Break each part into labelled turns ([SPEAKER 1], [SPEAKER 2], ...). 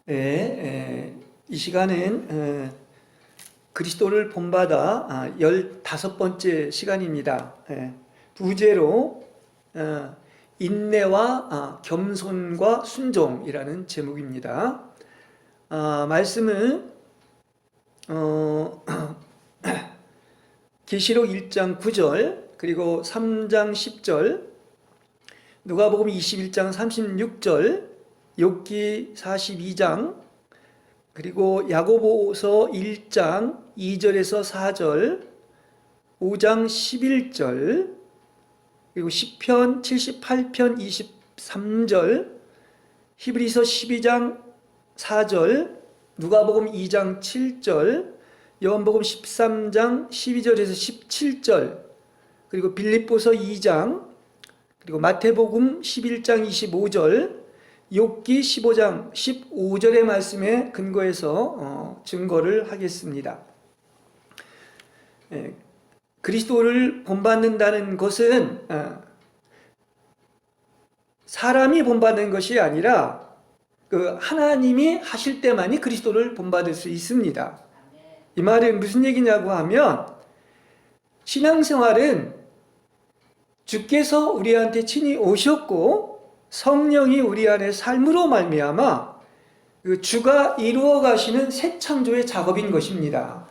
[SPEAKER 1] 네, 이 시간은 그리스도를 본받아 15번째 시간입니다. 부제로 인내와 겸손과 순종이라는 제목입니다. 말씀은 계시록 1장 9절 그리고 3장 10절 누가복음 21장 36절 욥기 42장 그리고 야고보서 1장 2절에서 4절 5장 11절 그리고 시편 78편 23절 히브리서 12장 4절 누가복음 2장 7절 요한복음 13장 12절에서 17절 그리고 빌립보서 2장 그리고 마태복음 11장 25절 욥기 15장 15절의 말씀에 근거해서 증거를 하겠습니다. 그리스도를 본받는다는 것은 사람이 본받는 것이 아니라 그 하나님이 하실 때만이 그리스도를 본받을 수 있습니다. 이 말은 무슨 얘기냐고 하면 신앙생활은 주께서 우리한테 친히 오셨고 성령이 우리 안에 삶으로 말미암아 그 주가 이루어 가시는 새 창조의 작업인 것입니다.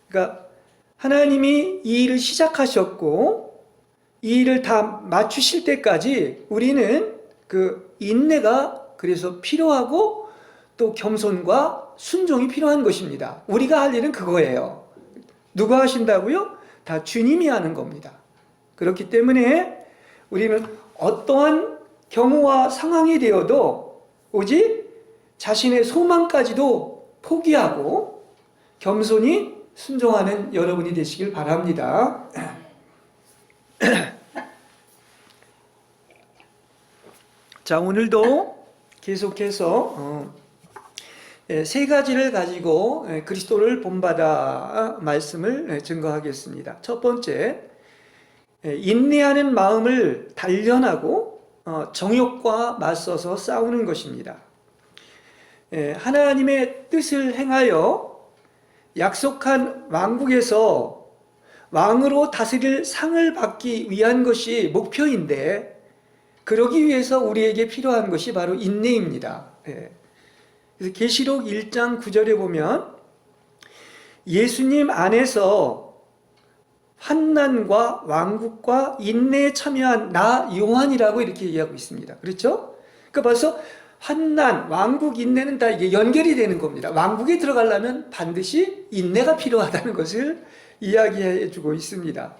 [SPEAKER 1] 그러니까 하나님이 이 일을 시작하셨고 이 일을 다 마치실 때까지 우리는 그 인내가 그래서 필요하고 또 겸손과 순종이 필요한 것입니다. 우리가 할 일은 그거예요. 누가 하신다고요? 다 주님이 하는 겁니다. 그렇기 때문에 우리는 어떠한 경우와 상황이 되어도 오직 자신의 소망까지도 포기하고 겸손히 순종하는 여러분이 되시길 바랍니다. 자, 오늘도 계속해서 세 가지를 가지고 그리스도를 본받아 말씀을 증거하겠습니다. 첫 번째, 인내하는 마음을 단련하고 정욕과 맞서서 싸우는 것입니다. 하나님의 뜻을 행하여 약속한 왕국에서 왕으로 다스릴 상을 받기 위한 것이 목표인데 그러기 위해서 우리에게 필요한 것이 바로 인내입니다. 그래서 계시록 1장 9절에 보면 예수님 안에서 환난과 왕국과 인내에 참여한 나 요한이라고 이렇게 얘기하고 있습니다. 그렇죠? 그러니까 벌써 환난, 왕국, 인내는 다 이게 연결이 되는 겁니다. 왕국에 들어가려면 반드시 인내가 필요하다는 것을 이야기해 주고 있습니다.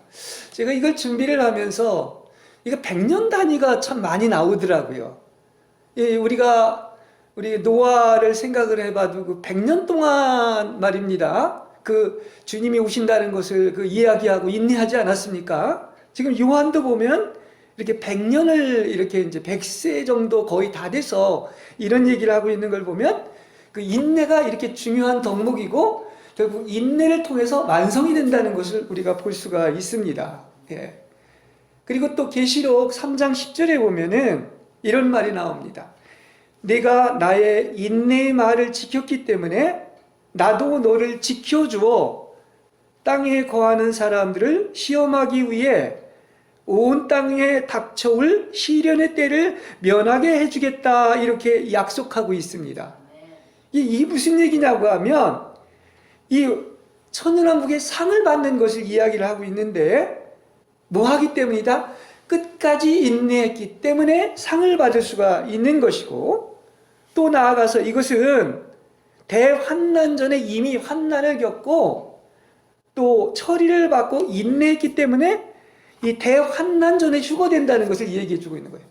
[SPEAKER 1] 제가 이걸 준비를 하면서 이거 100년 단위가 참 많이 나오더라고요. 우리 노아를 생각을 해봐도 그 100년 동안 말입니다. 그 주님이 오신다는 것을 그 이야기하고 인내하지 않았습니까? 지금 요한도 보면 이렇게 100년을 이렇게 이제 100세 정도 거의 다 돼서 이런 얘기를 하고 있는 걸 보면 그 인내가 이렇게 중요한 덕목이고 결국 인내를 통해서 완성이 된다는 것을 우리가 볼 수가 있습니다. 그리고 또 계시록 3장 10절에 보면은 이런 말이 나옵니다. 내가 나의 인내의 말을 지켰기 때문에 나도 너를 지켜주어 땅에 거하는 사람들을 시험하기 위해 온 땅에 닥쳐올 시련의 때를 면하게 해주겠다 이렇게 약속하고 있습니다. 이 무슨 얘기냐고 하면 이 천연왕국의 상을 받는 것을 이야기를 하고 있는데 뭐 하기 때문이다? 끝까지 인내했기 때문에 상을 받을 수가 있는 것이고 또 나아가서 이것은 대환난 전에 이미 환난을 겪고 또 처리를 받고 인내했기 때문에 이 대환난 전에 휴거된다는 것을 얘기해 주고 있는 거예요.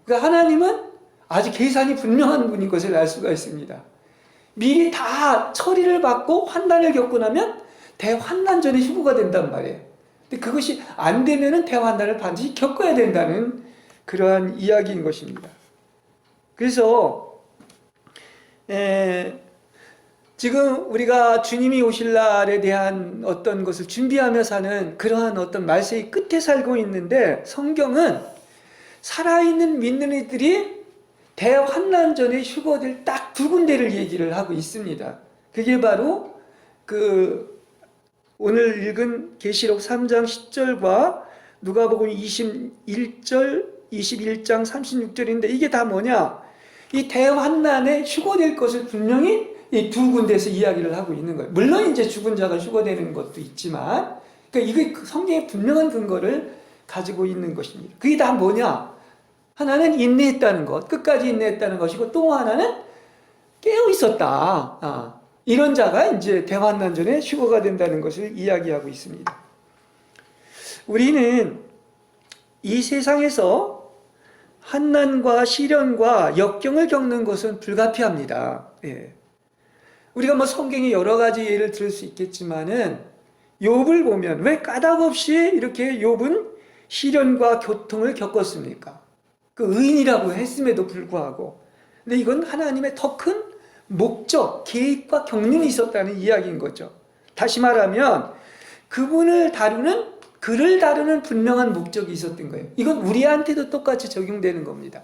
[SPEAKER 1] 그러니까 하나님은 아주 계산이 분명한 분인 것을 알 수가 있습니다. 미리 다 처리를 받고 환난을 겪고 나면 대환난 전에 휴거가 된단 말이에요. 근데 그것이 안 되면은 대환난을 반드시 겪어야 된다는 그러한 이야기인 것입니다. 그래서 지금 우리가 주님이 오실 날에 대한 어떤 것을 준비하며 사는 그러한 어떤 말세의 끝에 살고 있는데 성경은 살아있는 믿는 이들이 대환난전에 휴거될 딱 두 군데를 얘기를 하고 있습니다. 그게 바로 오늘 읽은 계시록 3장 10절과 누가복음 21절, 21장 36절인데 이게 다 뭐냐? 이 대환난에 휴거될 것을 분명히 이 두 군데에서 이야기를 하고 있는 거예요. 물론 이제 죽은 자가 휴거되는 것도 있지만, 그러니까 이게 성경의 분명한 근거를 가지고 있는 것입니다. 그게 다 뭐냐? 하나는 인내했다는 것, 끝까지 인내했다는 것이고, 또 하나는 깨어 있었다. 이런 자가 이제 대환난전에 휴거가 된다는 것을 이야기하고 있습니다. 우리는 이 세상에서 환난과 시련과 역경을 겪는 것은 불가피합니다. 예. 우리가 뭐 성경에 여러 가지 예를 들을 수 있겠지만은 욥을 보면 왜 까닭없이 이렇게 욥은 시련과 고통을 겪었습니까? 그 의인이라고 했음에도 불구하고. 근데 이건 하나님의 더 큰 목적, 계획과 경륜이 있었다는 이야기인 거죠. 다시 말하면 그를 다루는 분명한 목적이 있었던 거예요. 이건 우리한테도 똑같이 적용되는 겁니다.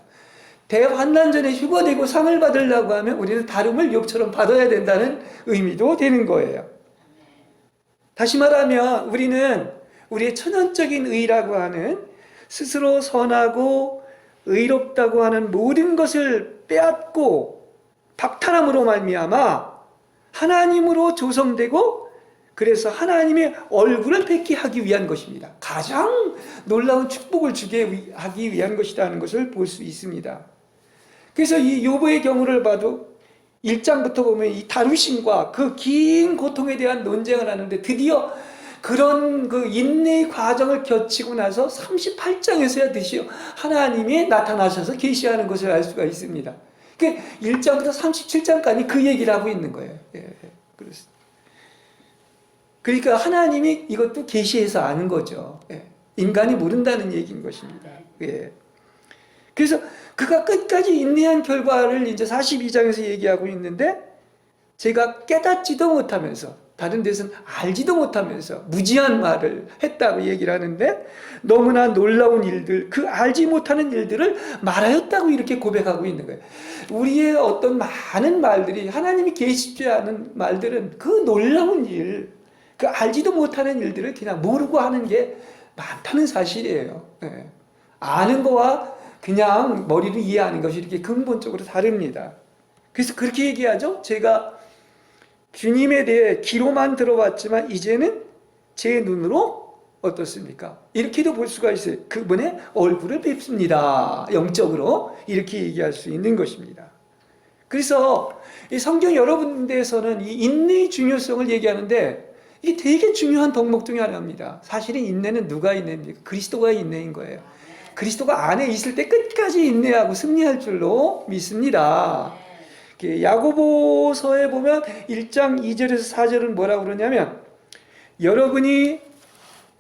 [SPEAKER 1] 대환난전에 휴거되고 상을 받으려고 하면 우리는 다름을 욥처럼 받아야 된다는 의미도 되는 거예요. 다시 말하면 우리는 우리의 천연적인 의라고 하는 스스로 선하고 의롭다고 하는 모든 것을 빼앗고 박탈함으로 말미암아 하나님으로 조성되고 그래서 하나님의 얼굴을 뵙게 하기 위한 것입니다. 가장 놀라운 축복을 주게 하기 위한 것이라는 것을 볼 수 있습니다. 그래서 이 욥의 경우를 봐도 1장부터 보면 이 다루심과 그 긴 고통에 대한 논쟁을 하는데 드디어 그런 그 인내의 과정을 거치고 나서 38장에서야 드디어 하나님이 나타나셔서 계시하는 것을 알 수가 있습니다. 그 1장부터 37장까지 그 얘기를 하고 있는 거예요. 예, 그렇습니다. 그러니까 하나님이 이것도 계시해서 아는 거죠. 예, 인간이 모른다는 얘기인 것입니다. 예. 그래서 그가 끝까지 인내한 결과를 이제 42장에서 얘기하고 있는데 제가 깨닫지도 못하면서 다른 데서는 알지도 못하면서 무지한 말을 했다고 얘기를 하는데 너무나 놀라운 일들, 그 알지 못하는 일들을 말하였다고 이렇게 고백하고 있는 거예요. 우리의 어떤 많은 말들이 하나님이 계시지 않은 말들은 그 놀라운 일, 그 알지도 못하는 일들을 그냥 모르고 하는 게 많다는 사실이에요. 네. 아는 거와 그냥 머리로 이해하는 것이 이렇게 근본적으로 다릅니다. 그래서 그렇게 얘기하죠. 제가 주님에 대해 귀로만 들어봤지만 이제는 제 눈으로 어떻습니까? 이렇게도 볼 수가 있어요. 그분의 얼굴을 뵙습니다. 영적으로 이렇게 얘기할 수 있는 것입니다. 그래서 이 성경 여러 군데에서는 이 인내의 중요성을 얘기하는데 이게 되게 중요한 덕목 중에 하나입니다. 사실은 인내는 누가 인내입니까? 그리스도가 인내인 거예요. 그리스도가 안에 있을 때 끝까지 인내하고 승리할 줄로 믿습니다. 야고보서에 보면 1장 2절에서 4절은 뭐라고 그러냐면 여러분이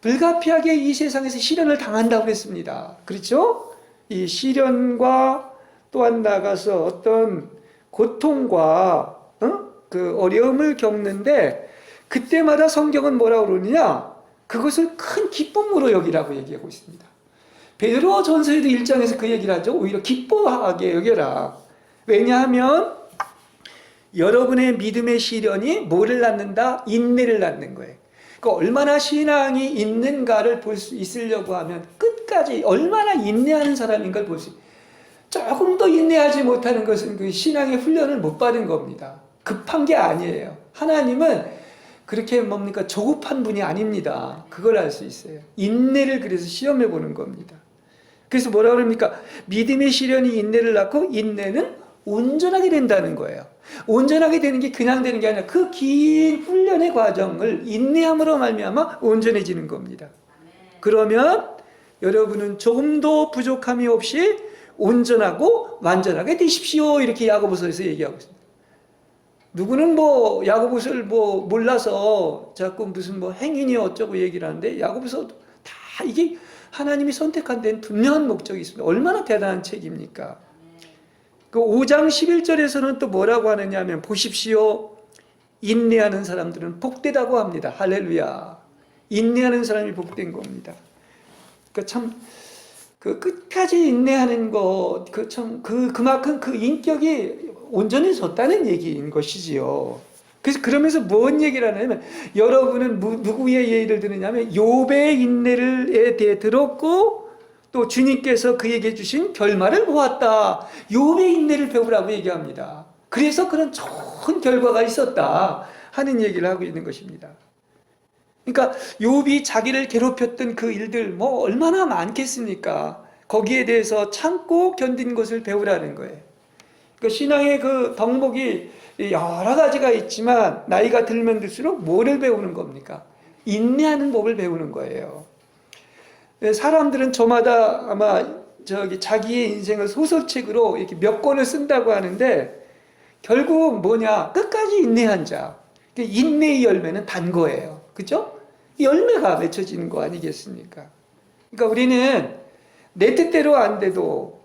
[SPEAKER 1] 불가피하게 이 세상에서 시련을 당한다고 했습니다. 그렇죠? 이 시련과 또한 나가서 어떤 고통과 그 어려움을 겪는데 그때마다 성경은 뭐라고 그러느냐? 그것을 큰 기쁨으로 여기라고 얘기하고 있습니다. 베드로 전서에도 1장에서 그 얘기를 하죠. 오히려 기뻐하게 여겨라. 왜냐하면 여러분의 믿음의 시련이 뭐를 낳는다? 인내를 낳는 거예요. 그러니까 얼마나 신앙이 있는가를 볼 수 있으려고 하면 끝까지 얼마나 인내하는 사람인가를 볼 수 있어요. 조금 더 인내하지 못하는 것은 그 신앙의 훈련을 못 받은 겁니다. 급한 게 아니에요. 하나님은 그렇게 뭡니까? 조급한 분이 아닙니다. 그걸 알 수 있어요. 인내를 그래서 시험해 보는 겁니다. 그래서 뭐라 그럽니까? 믿음의 시련이 인내를 낳고 인내는 온전하게 된다는 거예요. 온전하게 되는 게 그냥 되는 게 아니라 그 긴 훈련의 과정을 인내함으로 말미암아 온전해지는 겁니다. 그러면 여러분은 조금도 부족함이 없이 온전하고 완전하게 되십시오. 이렇게 야고보서에서 얘기하고 있습니다. 누구는 뭐 야고보서를 뭐 몰라서 자꾸 무슨 뭐 행위니 어쩌고 얘기를 하는데 야고보서 다 이게 하나님이 선택한 데는 분명한 목적이 있습니다. 얼마나 대단한 책입니까? 그 5장 11절에서는 또 뭐라고 하느냐 하면 보십시오. 인내하는 사람들은 복되다고 합니다. 할렐루야. 인내하는 사람이 복된 겁니다. 그러니까 참 그 끝까지 인내하는 것, 그만큼 그 인격이 온전해졌다는 얘기인 것이지요. 그래서 그러면서 뭔 얘기를 하냐면, 여러분은 누구의 예를 드느냐면 욥의 인내에 대해 들었고 또 주님께서 그에게 주신 결말을 보았다. 욥의 인내를 배우라고 얘기합니다. 그래서 그런 좋은 결과가 있었다 하는 얘기를 하고 있는 것입니다. 그러니까 욥이 자기를 괴롭혔던 그 일들 뭐 얼마나 많겠습니까? 거기에 대해서 참고 견딘 것을 배우라는 거예요. 그 신앙의 그 덕목이 여러 가지가 있지만 나이가 들면 들수록 뭐를 배우는 겁니까? 인내하는 법을 배우는 거예요. 사람들은 저마다 아마 자기의 인생을 소설책으로 이렇게 몇 권을 쓴다고 하는데 결국 뭐냐? 끝까지 인내한 자. 인내의 열매는 단 거예요. 그죠? 열매가 맺혀지는 거 아니겠습니까? 그러니까 우리는 내 뜻대로 안 돼도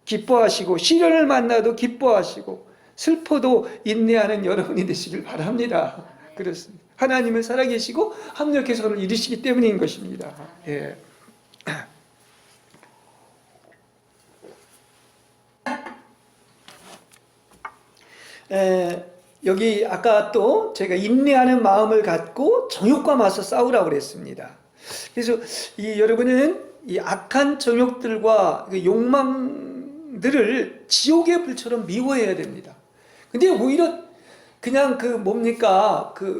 [SPEAKER 1] 기뻐하시고 시련을 만나도 기뻐하시고 슬퍼도 인내하는 여러분이 되시길 바랍니다. 그렇습니다. 하나님은 살아계시고 합력해서 그를 이루시기 때문인 것입니다. 예. 여기 아까 또 제가 인내하는 마음을 갖고 정욕과 맞서 싸우라고 그랬습니다. 그래서 여러분은 이 악한 정욕들과 그 욕망들을 지옥의 불처럼 미워해야 됩니다. 근데 오히려 그냥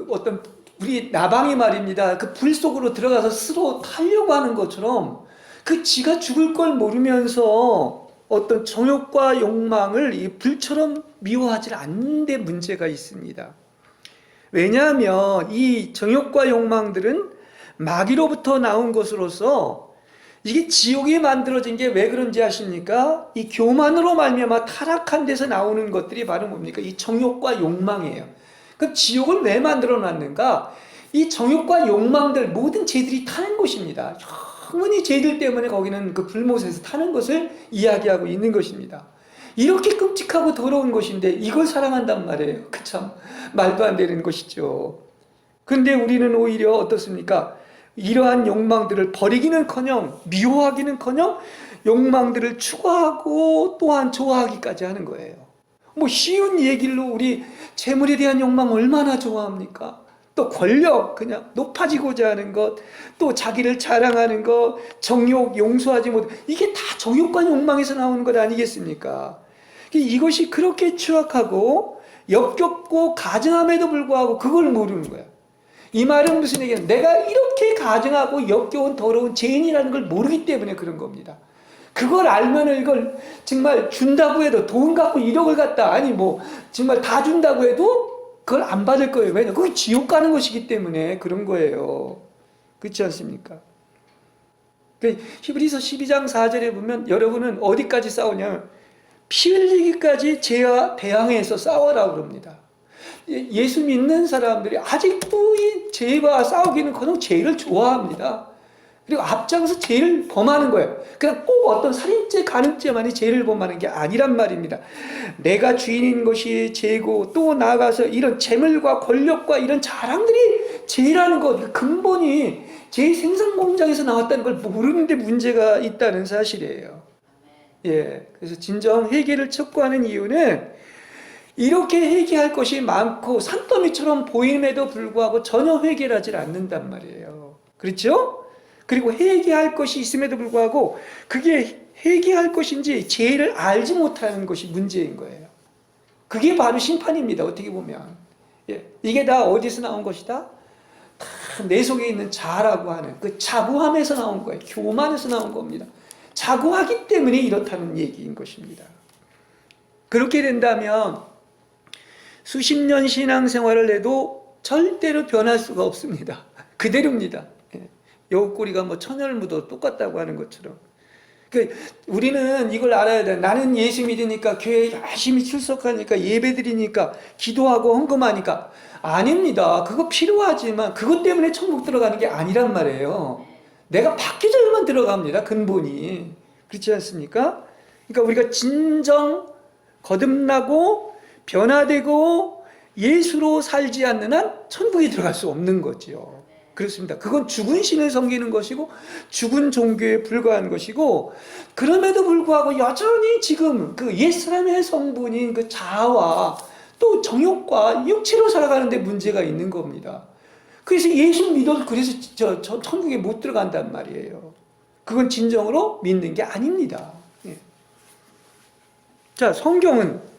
[SPEAKER 1] 어떤 우리 나방이 말입니다. 그 불 속으로 들어가서 스스로 타려고 하는 것처럼 그 지가 죽을 걸 모르면서 어떤 정욕과 욕망을 이 불처럼 미워하지 않는 데 문제가 있습니다. 왜냐하면 이 정욕과 욕망들은 마귀로부터 나온 것으로서 이게 지옥이 만들어진 게 왜 그런지 아십니까? 이 교만으로 말미암아 타락한 데서 나오는 것들이 바로 뭡니까? 이 정욕과 욕망이에요. 그럼 지옥을 왜 만들어 놨는가? 이 정욕과 욕망들 모든 죄들이 타는 곳입니다. 영원히 죄들 때문에 거기는 그 불못에서 타는 것을 이야기하고 있는 것입니다. 이렇게 끔찍하고 더러운 것인데 이걸 사랑한단 말이에요. 참 말도 안 되는 것이죠. 근데 우리는 오히려 어떻습니까? 이러한 욕망들을 버리기는커녕 미워하기는커녕 욕망들을 추구하고 또한 좋아하기까지 하는 거예요. 뭐 쉬운 얘기로 우리 재물에 대한 욕망 얼마나 좋아합니까? 또 권력, 그냥 높아지고자 하는 것, 또 자기를 자랑하는 것, 정욕, 용서하지 못, 이게 다 정욕과 욕망에서 나오는 것 아니겠습니까? 이것이 그렇게 추악하고 역겹고 가증함에도 불구하고 그걸 모르는 거야. 이 말은 무슨 얘기냐? 내가 이렇게 가증하고 역겨운 더러운 죄인이라는 걸 모르기 때문에 그런 겁니다. 그걸 알면 이걸 정말 준다고 해도 돈 갖고 1억을 갖다 아니 뭐 정말 다 준다고 해도 그걸 안 받을 거예요. 왜냐? 그게 지옥 가는 것이기 때문에 그런 거예요. 그렇지 않습니까? 히브리서 12장 4절에 보면 여러분은 어디까지 싸우냐면 피 흘리기까지 죄와 대항해서 싸워라 그럽니다. 예수 믿는 사람들이 아직도 이 죄와 싸우기는커녕 죄를 좋아합니다. 그리고 앞장서 죄를 범하는 거예요. 그냥 꼭 어떤 살인죄, 간음죄만이 죄를 범하는 게 아니란 말입니다. 내가 주인인 것이 죄고 또 나아가서 이런 재물과 권력과 이런 자랑들이 죄라는 것, 근본이 죄의 생산 공장에서 나왔다는 걸 모르는데 문제가 있다는 사실이에요. 예, 그래서 진정 회개를 촉구하는 이유는 이렇게 회개할 것이 많고 산더미처럼 보임에도 불구하고 전혀 회개를 하지 않는단 말이에요. 그렇죠? 그리고 회개할 것이 있음에도 불구하고 그게 회개할 것인지 죄를 알지 못하는 것이 문제인 거예요. 그게 바로 심판입니다. 어떻게 보면. 예, 이게 다 어디서 나온 것이다? 다 내 속에 있는 자라고 하는 그 자부함에서 나온 거예요. 교만에서 나온 겁니다. 자고하기 때문에 이렇다는 얘기인 것입니다. 그렇게 된다면 수십 년 신앙생활을 해도 절대로 변할 수가 없습니다. 그대로입니다. 여우꼬리가 뭐 천연을 묻어도 똑같다고 하는 것처럼. 우리는 이걸 알아야 돼. 나는 예수 믿으니까 교회에 열심히 출석하니까 예배드리니까 기도하고 헌금하니까. 아닙니다. 그거 필요하지만 그것 때문에 천국 들어가는 게 아니란 말이에요. 내가 받기 전에만 들어갑니다. 근본이. 그렇지 않습니까? 그러니까 우리가 진정 거듭나고 변화되고 예수로 살지 않는 한 천국에 들어갈 수 없는 거죠. 그렇습니다. 그건 죽은 신을 섬기는 것이고 죽은 종교에 불과한 것이고, 그럼에도 불구하고 여전히 지금 그 옛사람의 성분인 그 자아와 또 정욕과 육체로 살아가는 데 문제가 있는 겁니다. 그래서 예수 믿어도 그래서 저 천국에 못 들어간단 말이에요. 그건 진정으로 믿는 게 아닙니다. 예. 자, 성경은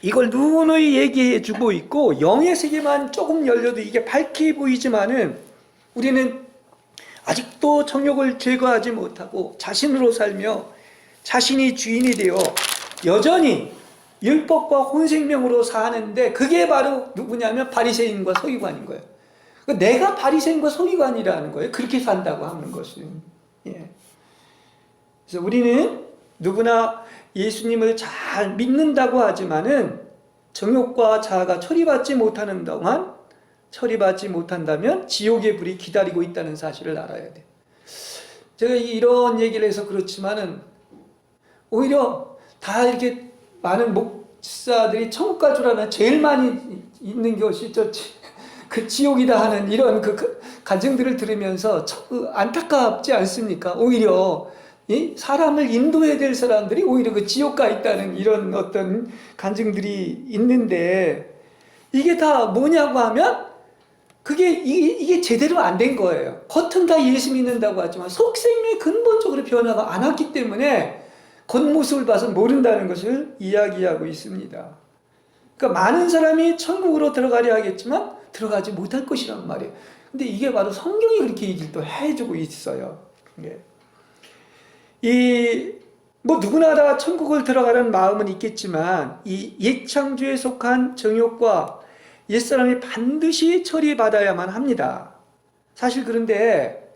[SPEAKER 1] 이걸 누누이 얘기해 주고 있고, 영의 세계만 조금 열려도 이게 밝게 보이지만은 우리는 아직도 정욕을 제거하지 못하고 자신으로 살며 자신이 주인이 되어 여전히 율법과 혼생명으로 사는데, 그게 바로 누구냐면 바리새인과 서기관인 거예요. 내가 바리새인과 서기관이라는 거예요. 그렇게 산다고 하는 것은. 예. 그래서 우리는 누구나 예수님을 잘 믿는다고 하지만은 정욕과 자아가 처리받지 못하는 동안, 처리받지 못한다면 지옥의 불이 기다리고 있다는 사실을 알아야 돼. 제가 이런 얘기를 해서 그렇지만은 오히려 다 이렇게 많은 목사들이 천국 갈 줄 알면 제일 많이 있는 것이 그 지옥이다 하는 이런 그 간증들을 들으면서 안타깝지 않습니까? 오히려 이 사람을 인도해야 될 사람들이 오히려 그 지옥 가 있다는 이런 어떤 간증들이 있는데, 이게 다 뭐냐고 하면 이게 제대로 안 된 거예요. 겉은 다 예수 믿는다고 하지만 속생명이 근본적으로 변화가 안 왔기 때문에 겉모습을 봐서 모른다는 것을 이야기하고 있습니다. 그러니까 많은 사람이 천국으로 들어가려 하겠지만 들어가지 못할 것이란 말이에요. 근데 이게 바로 성경이 그렇게 얘기를 또 해주고 있어요. 뭐 누구나 다 천국을 들어가는 마음은 있겠지만 이 옛창조에 속한 정욕과 옛사람이 반드시 처리받아야만 합니다. 사실 그런데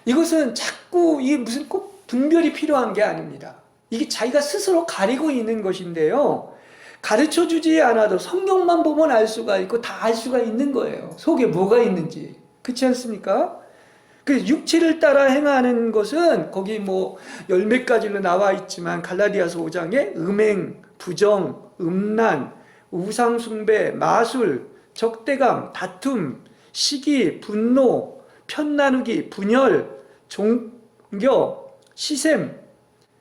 [SPEAKER 1] 이것은 자꾸 이게 무슨 꼭 분별이 필요한 게 아닙니다. 이게 자기가 스스로 가리고 있는 것인데요, 가르쳐 주지 않아도 성경만 보면 알 수가 있고 다 알 수가 있는 거예요. 속에 뭐가 있는지. 그렇지 않습니까? 그 육체를 따라 행하는 것은 거기 뭐 열몇 가지로 나와 있지만 갈라디아서 5장에 음행, 부정, 음란, 우상숭배, 마술, 적대감, 다툼, 시기, 분노, 편나누기, 분열, 종교, 시샘,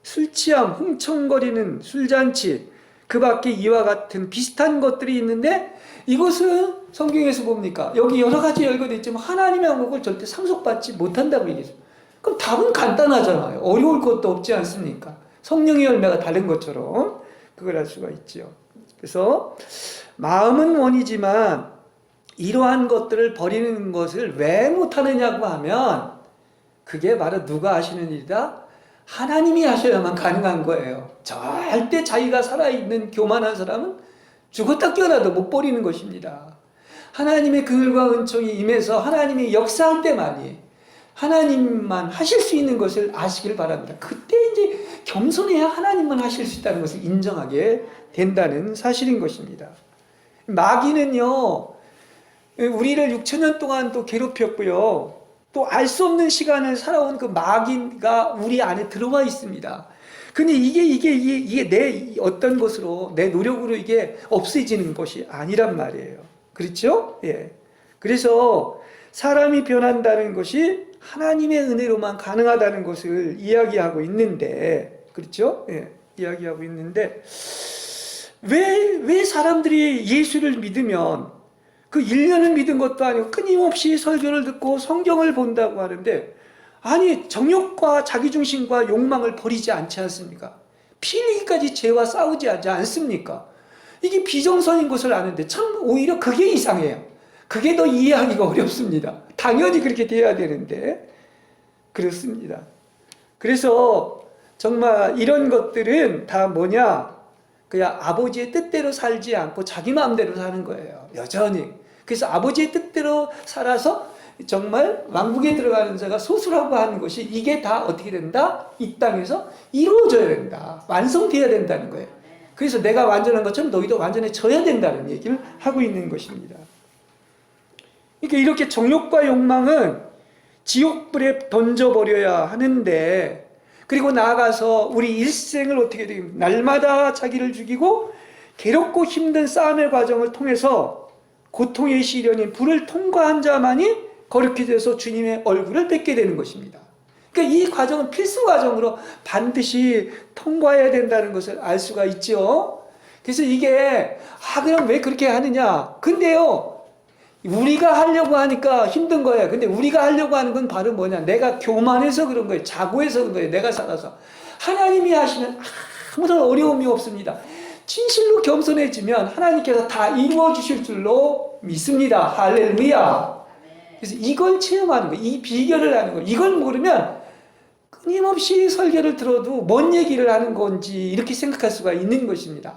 [SPEAKER 1] 술취함, 흥청거리는 술잔치, 그 밖에 이와 같은 비슷한 것들이 있는데, 이것은 성경에서 봅니까? 여기 여러 가지 열거되어 있지만 하나님의 한국을 절대 상속받지 못한다고 얘기했어요. 그럼 답은 간단하잖아요. 어려울 것도 없지 않습니까? 성령의 열매가 다른 것처럼 그걸 알 수가 있죠. 그래서 마음은 원이지만 이러한 것들을 버리는 것을 왜 못하느냐고 하면 그게 바로 누가 하시는 일이다? 하나님이 하셔야만 가능한 거예요. 절대 자기가 살아있는 교만한 사람은 죽었다 깨어나도 못 버리는 것입니다. 하나님의 그늘과 은총이 임해서 하나님이 역사할 때만이 하나님만 하실 수 있는 것을 아시길 바랍니다. 그때 이제 겸손해야 하나님만 하실 수 있다는 것을 인정하게 된다는 사실인 것입니다. 마귀는요, 우리를 6천년 동안 또 괴롭혔고요, 또 알 수 없는 시간을 살아온 그 마귀가 우리 안에 들어와 있습니다. 근데 이게 내 어떤 것으로, 내 노력으로 이게 없어지는 것이 아니란 말이에요. 그렇죠? 예. 그래서 사람이 변한다는 것이 하나님의 은혜로만 가능하다는 것을 이야기하고 있는데, 그렇죠? 예. 이야기하고 있는데, 왜 사람들이 예수를 믿으면 그 1년을 믿은 것도 아니고 끊임없이 설교를 듣고 성경을 본다고 하는데, 아니 정욕과 자기중심과 욕망을 버리지 않지 않습니까? 피 흘리기까지 죄와 싸우지 않습니까? 이게 비정상인 것을 아는데 참 오히려 그게 이상해요. 그게 더 이해하기가 어렵습니다. 당연히 그렇게 돼야 되는데 그렇습니다. 그래서 정말 이런 것들은 다 뭐냐, 그냥 아버지의 뜻대로 살지 않고 자기 마음대로 사는 거예요. 여전히. 그래서 아버지의 뜻대로 살아서 정말 왕국에 들어가는 자가 소수라고 하는 것이 이게 다 어떻게 된다? 이 땅에서 이루어져야 된다. 완성되어야 된다는 거예요. 그래서 내가 완전한 것처럼 너희도 완전해져야 된다는 얘기를 하고 있는 것입니다. 그러니까 이렇게 정욕과 욕망은 지옥불에 던져버려야 하는데, 그리고 나아가서 우리 일생을 어떻게 되겠, 날마다 자기를 죽이고 괴롭고 힘든 싸움의 과정을 통해서 고통의 시련인 불을 통과한 자만이 거룩히 돼서 주님의 얼굴을 뵙게 되는 것입니다. 그러니까 이 과정은 필수 과정으로 반드시 통과해야 된다는 것을 알 수가 있죠. 그래서 이게 그럼 왜 그렇게 하느냐? 근데요, 우리가 하려고 하니까 힘든 거예요. 근데 우리가 하려고 하는 건 바로 뭐냐? 내가 교만해서 그런 거예요. 자고해서 그런 거예요. 내가 살아서. 하나님이 하시면 아무런 어려움이 없습니다. 진실로 겸손해지면 하나님께서 다 이루어 주실 줄로 믿습니다. 할렐루야. 그래서 이걸 체험하는 거예요. 이 비결을 하는 거예요. 이걸 모르면 끊임없이 설교를 들어도 뭔 얘기를 하는 건지 이렇게 생각할 수가 있는 것입니다.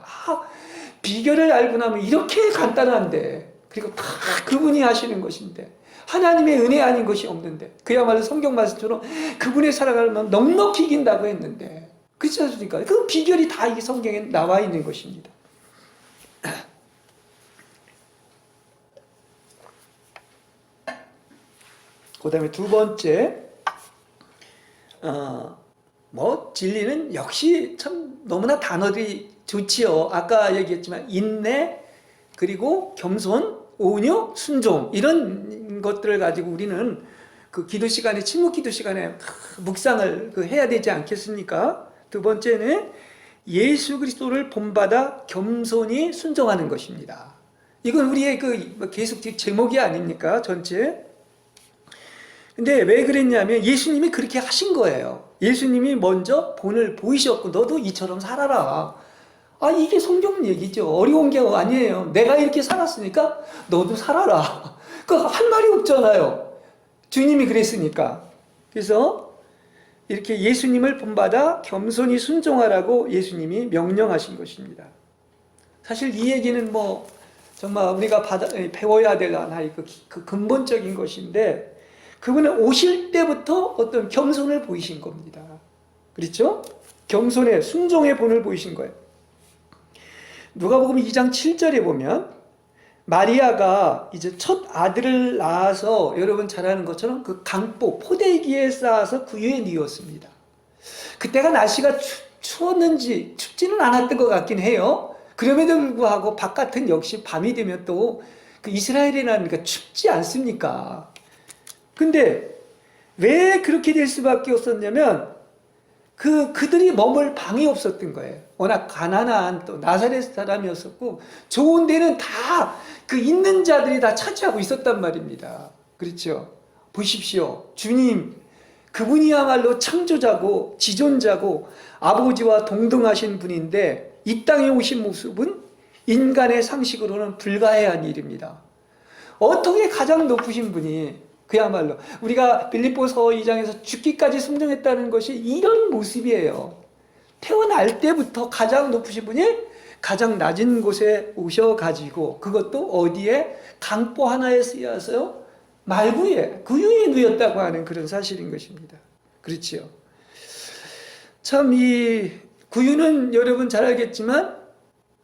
[SPEAKER 1] 비결을 알고 나면 이렇게 간단한데, 그리고 다 그분이 하시는 것인데, 하나님의 은혜 아닌 것이 없는데, 그야말로 성경 말씀처럼 그분의 사랑을 넉넉히 이긴다고 했는데, 그렇지 않습니까? 그 비결이 다 이 성경에 나와 있는 것입니다. 그 다음에 두 번째, 진리는 역시 참 너무나 단어들이 좋지요. 아까 얘기했지만 인내, 그리고 겸손, 온유, 순종, 이런 것들을 가지고 우리는 그 기도 시간에, 침묵 기도 시간에 묵상을 해야 되지 않겠습니까? 두 번째는 예수 그리스도를 본받아 겸손히 순종하는 것입니다. 이건 우리의 계속 제목이 아닙니까? 전체. 근데 왜 그랬냐면 예수님이 그렇게 하신 거예요. 예수님이 먼저 본을 보이셨고, 너도 이처럼 살아라. 이게 성경 얘기죠. 어려운 게 아니에요. 내가 이렇게 살았으니까 너도 살아라. 할 말이 없잖아요. 주님이 그랬으니까. 그래서 이렇게 예수님을 본받아 겸손히 순종하라고 예수님이 명령하신 것입니다. 사실 이 얘기는 정말 우리가 배워야 될 하나의 그 근본적인 것인데, 그분은 오실 때부터 어떤 겸손을 보이신 겁니다. 그렇죠? 겸손의 순종의 본을 보이신 거예요. 누가복음 2장 7절에 보면 마리아가 이제 첫 아들을 낳아서 여러분 잘 아는 것처럼 그 강보 포대기에 쌓아서 구유에 뉘었습니다. 그때가 날씨가 추웠는지 춥지는 않았던 것 같긴 해요. 그럼에도 불구하고 바깥은 역시 밤이 되면 또 그 이스라엘이라니까 춥지 않습니까? 근데 왜 그렇게 될 수밖에 없었냐면 그들이 머물 방이 없었던 거예요. 워낙 가난한 또 나사렛 사람이었었고, 좋은 데는 다 그 있는 자들이 다 차지하고 있었단 말입니다. 그렇죠? 보십시오. 주님, 그분이야말로 창조자고 지존자고 아버지와 동등하신 분인데, 이 땅에 오신 모습은 인간의 상식으로는 불가해한 일입니다. 어떻게 가장 높으신 분이, 그야말로 우리가 빌립보서 2장에서 죽기까지 순종했다는 것이 이런 모습이에요. 태어날 때부터 가장 높으신 분이 가장 낮은 곳에 오셔가지고, 그것도 어디에? 강보 하나에 쓰여서 말구에, 구유에 누였다고 하는 그런 사실인 것입니다. 그렇지요? 참 이 구유는 여러분 잘 알겠지만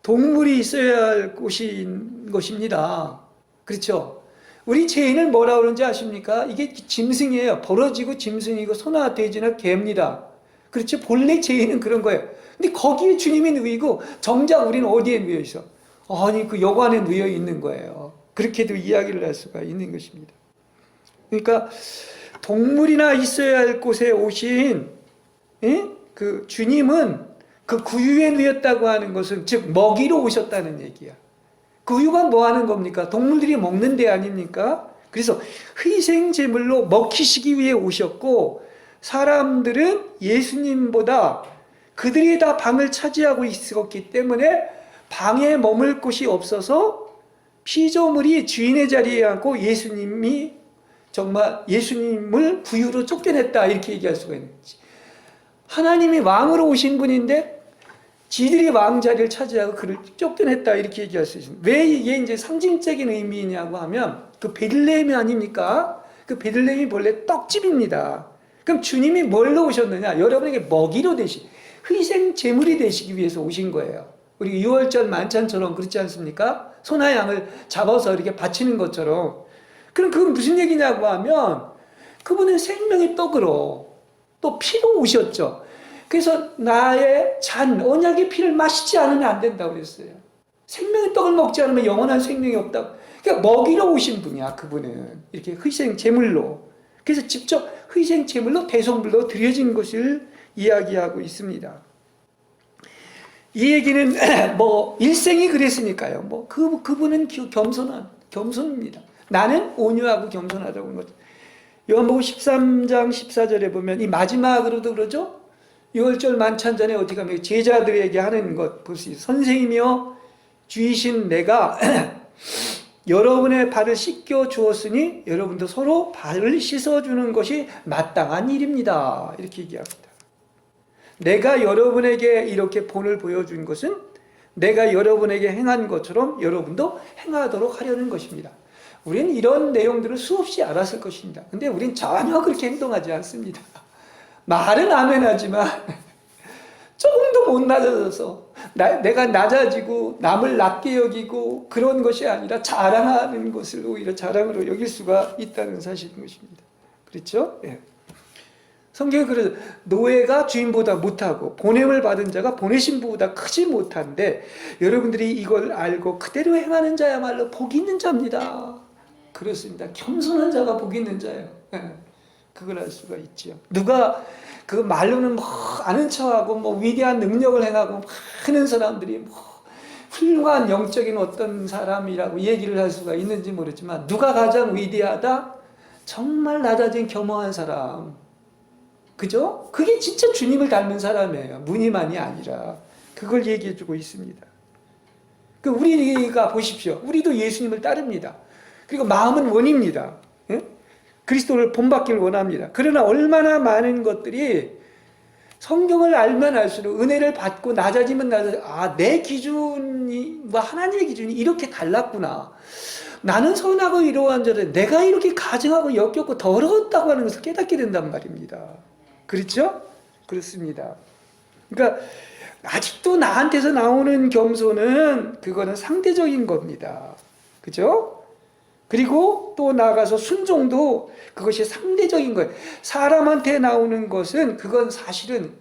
[SPEAKER 1] 동물이 있어야 할 곳인 것입니다. 그렇죠? 우리 죄인을 뭐라 그러는지 아십니까? 이게 짐승이에요. 벌어지고 짐승이고 소나 돼지나 개입니다. 그렇죠? 본래 죄인은 그런 거예요. 근데 거기에 주님이 누이고 정작 우리는 어디에 누여 있어? 그 여관에 누여 있는 거예요. 그렇게도 이야기를 할 수가 있는 것입니다. 그러니까 동물이나 있어야 할 곳에 오신 그 주님은 그 구유에 누였다고 하는 것은 즉 먹이로 오셨다는 얘기야. 구유가 뭐 하는 겁니까? 동물들이 먹는 데 아닙니까? 그래서 희생 제물로 먹히시기 위해 오셨고, 사람들은 예수님보다 그들이 다 방을 차지하고 있었기 때문에 방에 머물 곳이 없어서 피조물이 주인의 자리에 앉고 예수님이 정말 예수님을 구유로 쫓겨냈다, 이렇게 얘기할 수가 있는 거지. 하나님이 왕으로 오신 분인데 지들이 왕 자리를 차지하고 그를 쫓겨냈다, 이렇게 얘기할 수 있습니다. 왜 이게 이제 상징적인 의미냐고 하면 그 베들레헴이 아닙니까? 그 베들레헴이 본래 떡집입니다. 그럼 주님이 뭘로 오셨느냐? 여러분에게 먹이로 희생 제물이 되시기 위해서 오신 거예요. 우리 유월절 만찬처럼 그렇지 않습니까? 소나 양을 잡아서 이렇게 바치는 것처럼. 그럼 그건 무슨 얘기냐고 하면 그분은 생명의 떡으로 또 피로 오셨죠. 그래서 나의 언약의 피를 마시지 않으면 안 된다고 그랬어요. 생명의 떡을 먹지 않으면 영원한 생명이 없다고. 그러니까 먹이러 오신 분이야, 그분은. 이렇게 희생 제물로. 그래서 직접 희생 제물로 대성불로 드려진 것을 이야기하고 있습니다. 이 얘기는 뭐 일생이 그랬으니까요. 뭐 그분은 겸손입니다. 나는 온유하고 겸손하다고 하는 거죠. 요한복음 13장 14절에 보면 이 마지막으로도 그러죠. 유월절 만찬 전에 어디 가면 제자들에게 하는 것 볼 수 있어요. 선생이며 주이신 내가 여러분의 발을 씻겨 주었으니 여러분도 서로 발을 씻어주는 것이 마땅한 일입니다. 이렇게 얘기합니다. 내가 여러분에게 이렇게 본을 보여준 것은 내가 여러분에게 행한 것처럼 여러분도 행하도록 하려는 것입니다. 우리는 이런 내용들을 수없이 알았을 것입니다. 근데 우리는 전혀 그렇게 행동하지 않습니다. 말은 아멘하지만 조금도 못 낮아져서 내가 낮아지고 남을 낮게 여기고 그런 것이 아니라 자랑하는 것을 오히려 자랑으로 여길 수가 있다는 사실인 것입니다. 그렇죠? 예. 성경에 그래서 노예가 주인보다 못하고 보냄을 받은 자가 보내신 분보다 크지 못한데 여러분들이 이걸 알고 그대로 행하는 자야말로 복 있는 자입니다. 그렇습니다. 겸손한 자가 복 있는 자예요. 그걸 알 수가 있지요. 누가 그 말로는 뭐 아는 척하고 뭐 위대한 능력을 행하고 많은 사람들이 뭐 훌륭한 영적인 어떤 사람이라고 얘기를 할 수가 있는지 모르지만 누가 가장 위대하다? 정말 낮아진 겸허한 사람. 그죠? 그게 진짜 주님을 닮은 사람이에요. 무늬만이 아니라. 그걸 얘기해주고 있습니다. 우리가 보십시오. 우리도 예수님을 따릅니다. 그리고 마음은 원입니다. 예? 그리스도를 본받기를 원합니다. 그러나 얼마나 많은 것들이 성경을 알면 알수록 은혜를 받고 낮아지면 내 기준이, 뭐 하나님의 기준이 이렇게 달랐구나. 나는 선하고 이러한 자를 내가 이렇게 가증하고 역겹고 더러웠다고 하는 것을 깨닫게 된단 말입니다. 그렇죠? 그렇습니다. 그러니까 아직도 나한테서 나오는 겸손은 그거는 상대적인 겁니다. 그죠? 그리고 또 나아가서 순종도 그것이 상대적인 거예요. 사람한테 나오는 것은 그건 사실은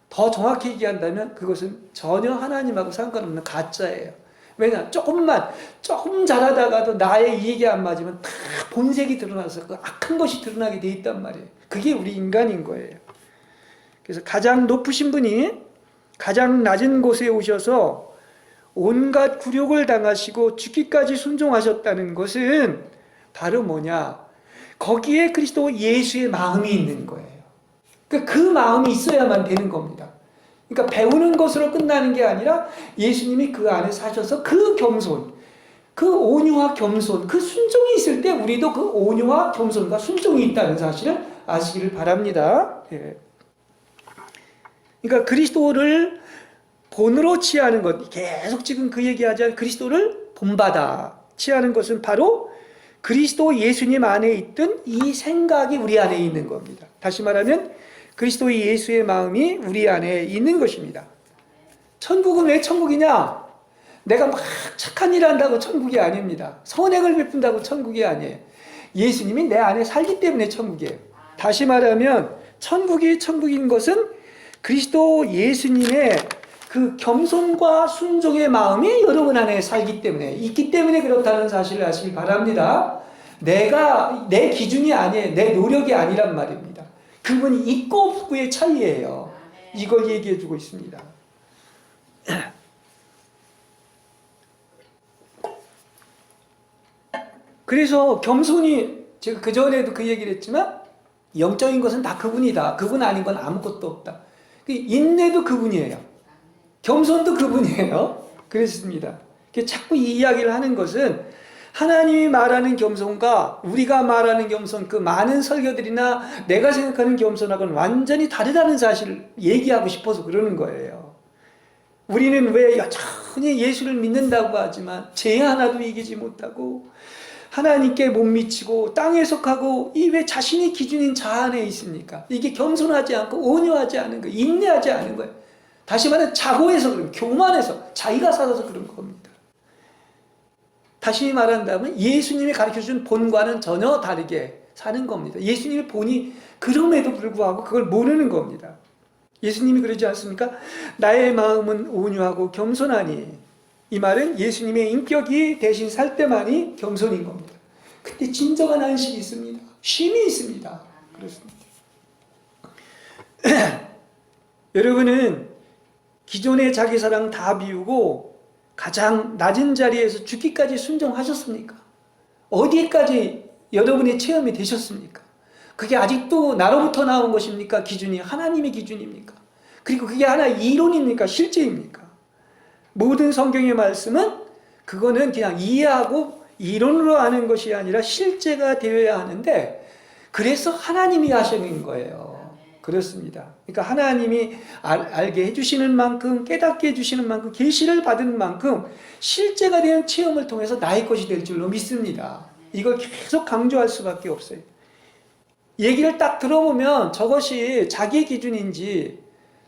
[SPEAKER 1] 더 정확히 얘기한다면 그것은 전혀 하나님하고 상관없는 가짜예요. 왜냐? 조금 잘하다가도 나의 이익이 안 맞으면 다 본색이 드러나서 그 악한 것이 드러나게 돼 있단 말이에요. 그게 우리 인간인 거예요. 그래서 가장 높으신 분이 가장 낮은 곳에 오셔서 온갖 굴욕을 당하시고 죽기까지 순종하셨다는 것은 바로 뭐냐? 거기에 그리스도 예수의 마음이 있는 거예요. 그 마음이 있어야만 되는 겁니다. 그러니까 배우는 것으로 끝나는 게 아니라 예수님이 그 안에 사셔서 그 겸손, 그 온유와 겸손, 그 순종이 있을 때 우리도 그 온유와 겸손과 순종이 있다는 사실을 아시기를 바랍니다. 예. 그러니까 그리스도를 본으로 취하는 것, 계속 지금 그 얘기하자 그리스도를 본받아 취하는 것은 바로 그리스도 예수님 안에 있던 이 생각이 우리 안에 있는 겁니다. 다시 말하면 그리스도 예수의 마음이 우리 안에 있는 것입니다. 천국은 왜 천국이냐? 내가 막 착한 일 한다고 천국이 아닙니다. 선행을 베푼다고 천국이 아니에요. 예수님이 내 안에 살기 때문에 천국이에요. 다시 말하면 천국이 천국인 것은 그리스도 예수님의 그 겸손과 순종의 마음이 여러분 안에 살기 때문에 있기 때문에 그렇다는 사실을 아시기 바랍니다. 내 기준이 아니에요. 내 노력이 아니란 말입니다. 그분이 있고 없고의 차이예요. 이걸 얘기해 주고 있습니다. 그래서 겸손이 제가 그전에도 그 얘기를 했지만 영적인 것은 다 그분이다. 그분 아닌 건 아무것도 없다. 인내도 그분이에요. 겸손도 그분이에요. 그랬습니다. 자꾸 이 이야기를 하는 것은 하나님이 말하는 겸손과 우리가 말하는 겸손, 그 많은 설교들이나 내가 생각하는 겸손하고는 완전히 다르다는 사실을 얘기하고 싶어서 그러는 거예요. 우리는 왜 여전히 예수를 믿는다고 하지만 죄 하나도 이기지 못하고 하나님께 못 미치고 땅에 속하고 이 왜 자신이 기준인 자 안에 있습니까? 이게 겸손하지 않고 온유하지 않은 거예요. 인내하지 않은 거예요. 다시 말하면 자고해서 그런 거예요. 교만해서 자기가 살아서 그런 겁니다. 다시 말한다면 예수님이 가르쳐준 본과는 전혀 다르게 사는 겁니다. 예수님의 본이 그럼에도 불구하고 그걸 모르는 겁니다. 예수님이 그러지 않습니까? 나의 마음은 온유하고 겸손하니 이 말은 예수님의 인격이 대신 살 때만이 겸손인 겁니다. 근데 진정한 안식이 있습니다. 쉼이 있습니다. 그렇습니다. 여러분은 기존의 자기사랑 다 비우고 가장 낮은 자리에서 죽기까지 순종하셨습니까? 어디까지 여러분의 체험이 되셨습니까? 그게 아직도 나로부터 나온 것입니까? 기준이 하나님의 기준입니까? 그리고 그게 하나 이론입니까? 실제입니까? 모든 성경의 말씀은 그거는 그냥 이해하고 이론으로 아는 것이 아니라 실제가 되어야 하는데, 그래서 하나님이 하시는 거예요. 그렇습니다. 그러니까 하나님이 알게 해주시는 만큼, 깨닫게 해주시는 만큼, 계시를 받은 만큼 실제가 되는 체험을 통해서 나의 것이 될 줄로 믿습니다. 이걸 계속 강조할 수밖에 없어요. 얘기를 딱 들어보면 저것이 자기의 기준인지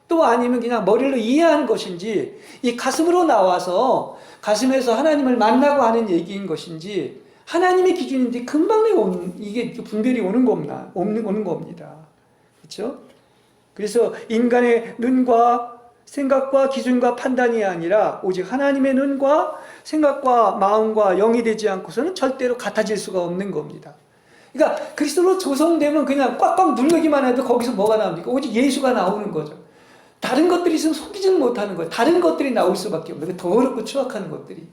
[SPEAKER 1] 또 아니면 그냥 머리로 이해하는 것인지, 이 가슴으로 나와서 가슴에서 하나님을 만나고 하는 얘기인 것인지, 하나님의 기준인지 금방 이게 분별이 오는 겁니다. 그렇죠? 그래서 인간의 눈과 생각과 기준과 판단이 아니라 오직 하나님의 눈과 생각과 마음과 영이 되지 않고서는 절대로 같아질 수가 없는 겁니다. 그러니까 그리스도로 조성되면 그냥 꽉꽉 누르기만 해도 거기서 뭐가 나옵니까? 오직 예수가 나오는 거죠. 다른 것들이 있으면 속이지는 못하는 거예요. 다른 것들이 나올 수밖에 없는 거예요. 더럽고 추악한 것들이.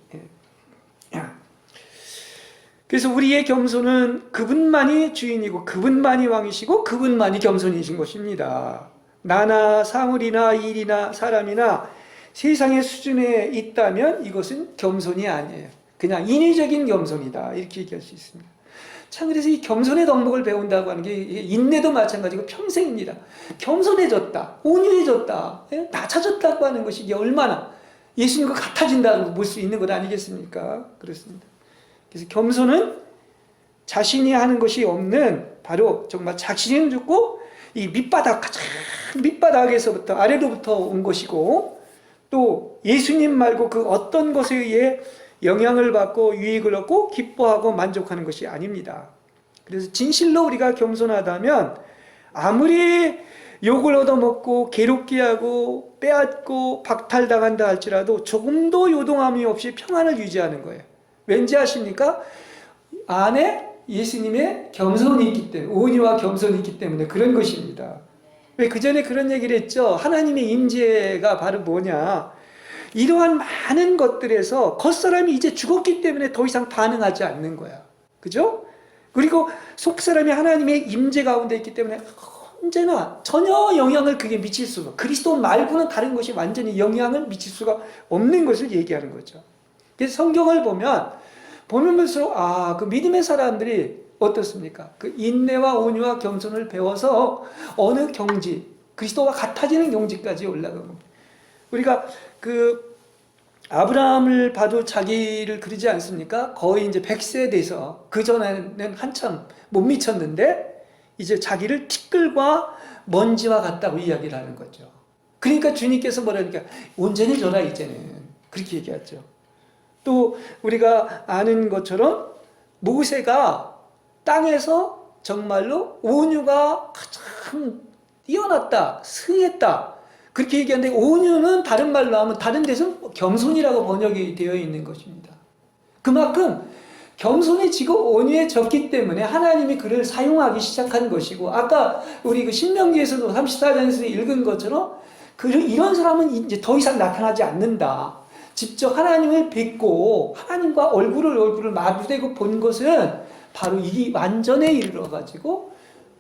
[SPEAKER 1] 그래서 우리의 겸손은 그분만이 주인이고 그분만이 왕이시고 그분만이 겸손이신 것입니다. 나나 사물이나 일이나 사람이나 세상의 수준에 있다면 이것은 겸손이 아니에요. 그냥 인위적인 겸손이다. 이렇게 얘기할 수 있습니다. 참, 그래서 이 겸손의 덕목을 배운다고 하는 게 인내도 마찬가지고 평생입니다. 겸손해졌다, 온유해졌다, 낮아졌다고 하는 것이 이게 얼마나 예수님과 같아진다고 볼 수 있는 것 아니겠습니까? 그렇습니다. 그래서 겸손은 자신이 하는 것이 없는, 바로 정말 자신을 두고 이 가장 밑바닥에서부터 아래로부터 온 것이고, 또 예수님 말고 그 어떤 것에 의해 영향을 받고 유익을 얻고 기뻐하고 만족하는 것이 아닙니다. 그래서 진실로 우리가 겸손하다면 아무리 욕을 얻어먹고 괴롭게 하고 빼앗고 박탈당한다 할지라도 조금도 요동함이 없이 평안을 유지하는 거예요. 왠지 아십니까? 안에 예수님의 겸손이 있기 때문에, 온유와 겸손이 있기 때문에 그런 것입니다. 왜 그 전에 그런 얘기를 했죠? 하나님의 임재가 바로 뭐냐? 이러한 많은 것들에서 겉사람이 이제 죽었기 때문에 더 이상 반응하지 않는 거야. 그죠? 그리고 속사람이 하나님의 임재 가운데 있기 때문에 언제나 전혀 영향을 그게 미칠 수가, 그리스도 말고는 다른 것이 완전히 영향을 미칠 수가 없는 것을 얘기하는 거죠. 그래서 성경을 보면 볼수록 그 믿음의 사람들이 어떻습니까? 그 인내와 온유와 겸손을 배워서 어느 경지, 그리스도와 같아지는 경지까지 올라간 겁니다. 우리가 그 아브라함을 봐도 자기를 그러지 않습니까? 거의 이제 100세 돼서, 그 전에는 한참 못 미쳤는데 이제 자기를 티끌과 먼지와 같다고 이야기를 하는 거죠. 그러니까 주님께서 뭐라니까, 온전해져라 이제는, 그렇게 얘기하죠. 또 우리가 아는 것처럼 모세가 땅에서 정말로 온유가 가장 뛰어났다, 승했다, 그렇게 얘기하는데, 온유는 다른 말로 하면 다른 데서는 겸손이라고 번역이 되어 있는 것입니다. 그만큼 겸손해지고 온유해졌기 때문에 하나님이 그를 사용하기 시작한 것이고, 아까 우리 그 신명기에서도 34장에서 읽은 것처럼 이런 사람은 이제 더 이상 나타나지 않는다. 직접 하나님을 뵙고 하나님과 얼굴을 마주대고 본 것은 바로 이 완전에 이르러가지고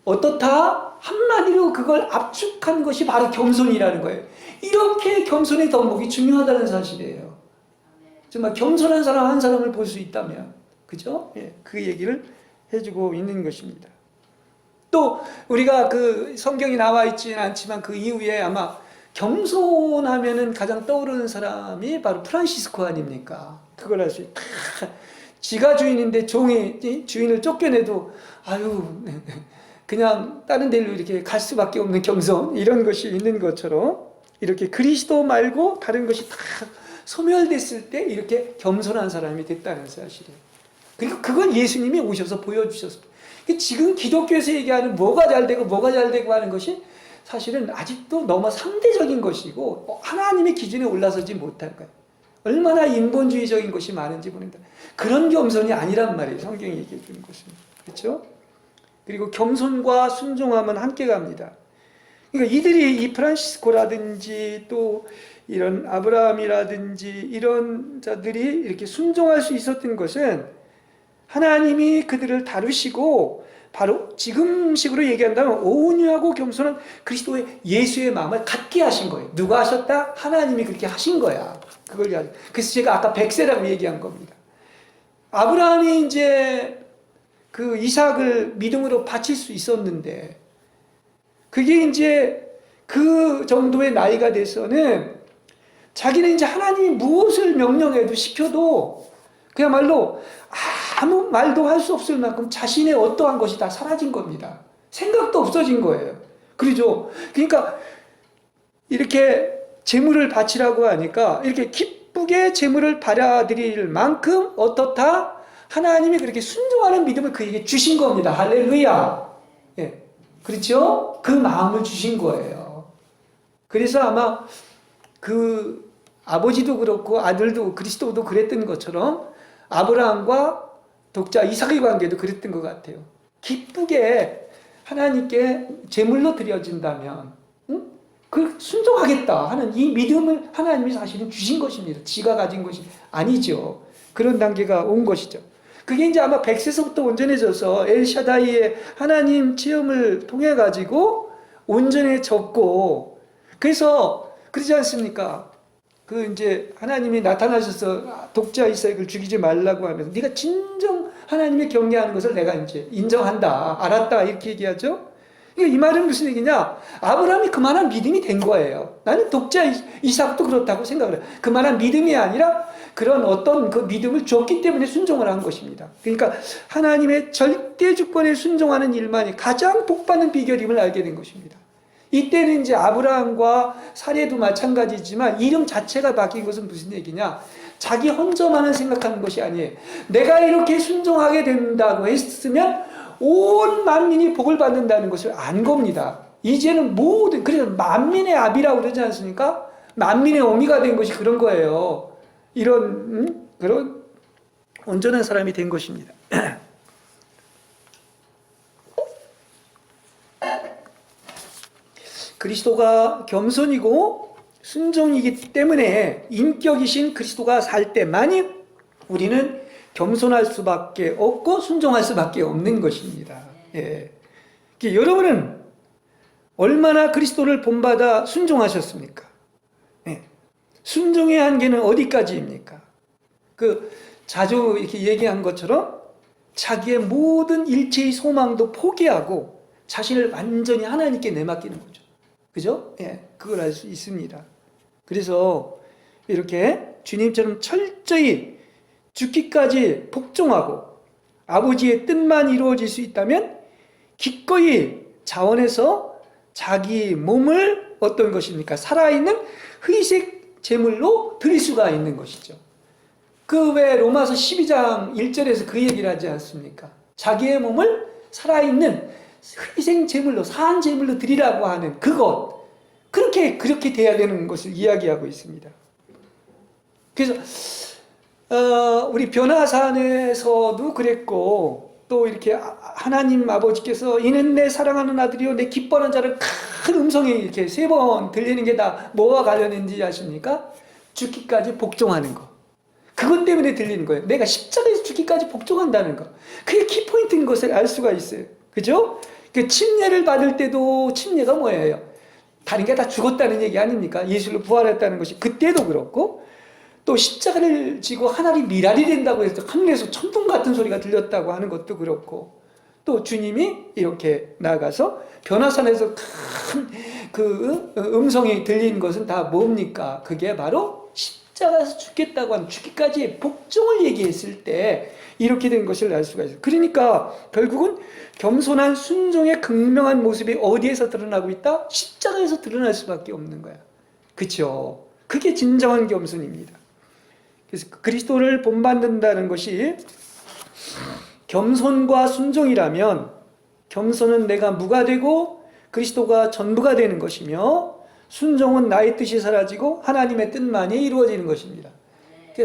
[SPEAKER 1] 어떻다? 한마디로 그걸 압축한 것이 바로 겸손이라는 거예요. 이렇게 겸손의 덕목이 중요하다는 사실이에요. 정말 겸손한 사람 한 사람을 볼 수 있다면, 그죠? 그 얘기를 해주고 있는 것입니다. 또 우리가 그 성경이 나와 있지는 않지만 그 이후에 아마 겸손하면은 가장 떠오르는 사람이 바로 프란시스코 아닙니까? 그걸 할 수 있다. 지가 주인인데 종이 주인을 쫓겨내도 그냥 다른 데로 이렇게 갈 수밖에 없는 겸손, 이런 것이 있는 것처럼 이렇게 그리스도 말고 다른 것이 다 소멸됐을 때 이렇게 겸손한 사람이 됐다는 사실이에요. 그리고 그걸 예수님이 오셔서 보여주셨습니다. 지금 기독교에서 얘기하는 뭐가 잘 되고 뭐가 잘 되고 하는 것이 사실은 아직도 너무 상대적인 것이고 하나님의 기준에 올라서지 못할 거예요. 얼마나 인본주의적인 것이 많은지 보는다. 그런 겸손이 아니란 말이에요. 성경이 얘기해 주는 것은. 그렇죠? 그리고 겸손과 순종함은 함께 갑니다. 그러니까 이들이 이 프란시스코라든지 또 이런 아브라함이라든지 이런 자들이 이렇게 순종할 수 있었던 것은 하나님이 그들을 다루시고 바로 지금식으로 얘기한다면 온유하고 겸손한 그리스도의 예수의 마음을 갖게 하신 거예요. 누가 하셨다? 하나님이 그렇게 하신 거야. 그래서 제가 아까 백세라고 얘기한 겁니다. 아브라함이 이제 그 이삭을 믿음으로 바칠 수 있었는데 그게 이제 그 정도의 나이가 돼서는 자기는 이제 하나님이 무엇을 명령해도 시켜도 그야말로 아무 말도 할 수 없을 만큼 자신의 어떠한 것이 다 사라진 겁니다. 생각도 없어진 거예요. 그러죠. 그러니까 이렇게 제물을 바치라고 하니까 이렇게 기쁘게 제물을 받아들일 만큼 어떻다? 하나님이 그렇게 순종하는 믿음을 그에게 주신 겁니다. 할렐루야. 예. 그렇죠? 그 마음을 주신 거예요. 그래서 아마 그 아버지도 그렇고 아들도 그리스도도 그랬던 것처럼 아브라함과 독자 이삭의 관계도 그랬던 것 같아요. 기쁘게 하나님께 제물로 드려진다면 그 순종하겠다 하는 이 믿음을 하나님이 사실은 주신 것입니다. 지가 가진 것이 아니죠. 그런 단계가 온 것이죠. 그게 이제 아마 100세서부터 온전해져서 엘샤다이의 하나님 체험을 통해 가지고 온전해졌고, 그래서 그러지 않습니까? 그 이제 하나님이 나타나셔서 독자 이삭을 죽이지 말라고 하면서 네가 진정 하나님의 경외하는 것을 내가 이제 인정한다, 알았다 이렇게 얘기하죠. 그러니까 이 말은 무슨 얘기냐? 아브라함이 그만한 믿음이 된 거예요. 나는 독자 이삭도 그렇다고 생각을 해요. 그만한 믿음이 아니라 그런 어떤 그 믿음을 줬기 때문에 순종을 한 것입니다. 그러니까 하나님의 절대 주권에 순종하는 일만이 가장 복받는 비결임을 알게 된 것입니다. 이때는 이제 아브라함과 사례도 마찬가지지만 이름 자체가 바뀐 것은 무슨 얘기냐? 자기 혼자만을 생각하는 것이 아니에요. 내가 이렇게 순종하게 된다고 했으면 온 만민이 복을 받는다는 것을 안 겁니다. 이제는 모든, 그래서 만민의 압이라고 그러지 않습니까? 만민의 어미가 된 것이 그런 거예요. 이런 그런 온전한 사람이 된 것입니다. 그리스도가 겸손이고 순종이기 때문에 인격이신 그리스도가 살 때만이 우리는 겸손할 수밖에 없고 순종할 수밖에 없는 것입니다. 예. 여러분은 얼마나 그리스도를 본받아 순종하셨습니까? 예. 순종의 한계는 어디까지입니까? 자주 이렇게 얘기한 것처럼 자기의 모든 일체의 소망도 포기하고 자신을 완전히 하나님께 내맡기는 거죠. 그죠? 예. 그걸 알 수 있습니다. 그래서 이렇게 주님처럼 철저히 죽기까지 복종하고 아버지의 뜻만 이루어질 수 있다면 기꺼이 자원해서 자기 몸을 어떤 것입니까? 살아있는 희생 제물로 드릴 수가 있는 것이죠. 그 왜 로마서 12장 1절에서 그 얘기를 하지 않습니까? 자기의 몸을 살아있는 희생 제물로, 사한 제물로 드리라고 하는 그것, 그렇게 돼야 되는 것을 이야기하고 있습니다. 그래서 우리 변화산에서도 그랬고, 또 이렇게 하나님 아버지께서 이는 내 사랑하는 아들이요 내 기뻐하는 자를 큰 음성이 이렇게 3번 들리는 게 다 뭐와 관련인지 아십니까? 죽기까지 복종하는 거. 그것 때문에 들리는 거예요. 내가 십자가에서 죽기까지 복종한다는 거. 그게 키포인트인 것을 알 수가 있어요. 그죠? 그 침례를 받을 때도 침례가 뭐예요? 다른 게 다 죽었다는 얘기 아닙니까? 예수로 부활했다는 것이 그때도 그렇고, 또 십자가를 지고 하늘이 미랄이 된다고 해서 하늘에서 천둥 같은 소리가 들렸다고 하는 것도 그렇고, 또 주님이 이렇게 나가서 변화산에서 큰 그 음성이 들린 것은 다 뭡니까? 그게 바로 십자가에서 죽겠다고 하는 죽기까지 복종을 얘기했을 때 이렇게 된 것을 알 수가 있어요. 그러니까 결국은 겸손한 순종의 극명한 모습이 어디에서 드러나고 있다? 십자가에서 드러날 수밖에 없는 거야. 그렇죠? 그게 진정한 겸손입니다. 그래서 그리스도를 본받는다는 것이 겸손과 순종이라면, 겸손은 내가 무가 되고 그리스도가 전부가 되는 것이며, 순종은 나의 뜻이 사라지고 하나님의 뜻만이 이루어지는 것입니다.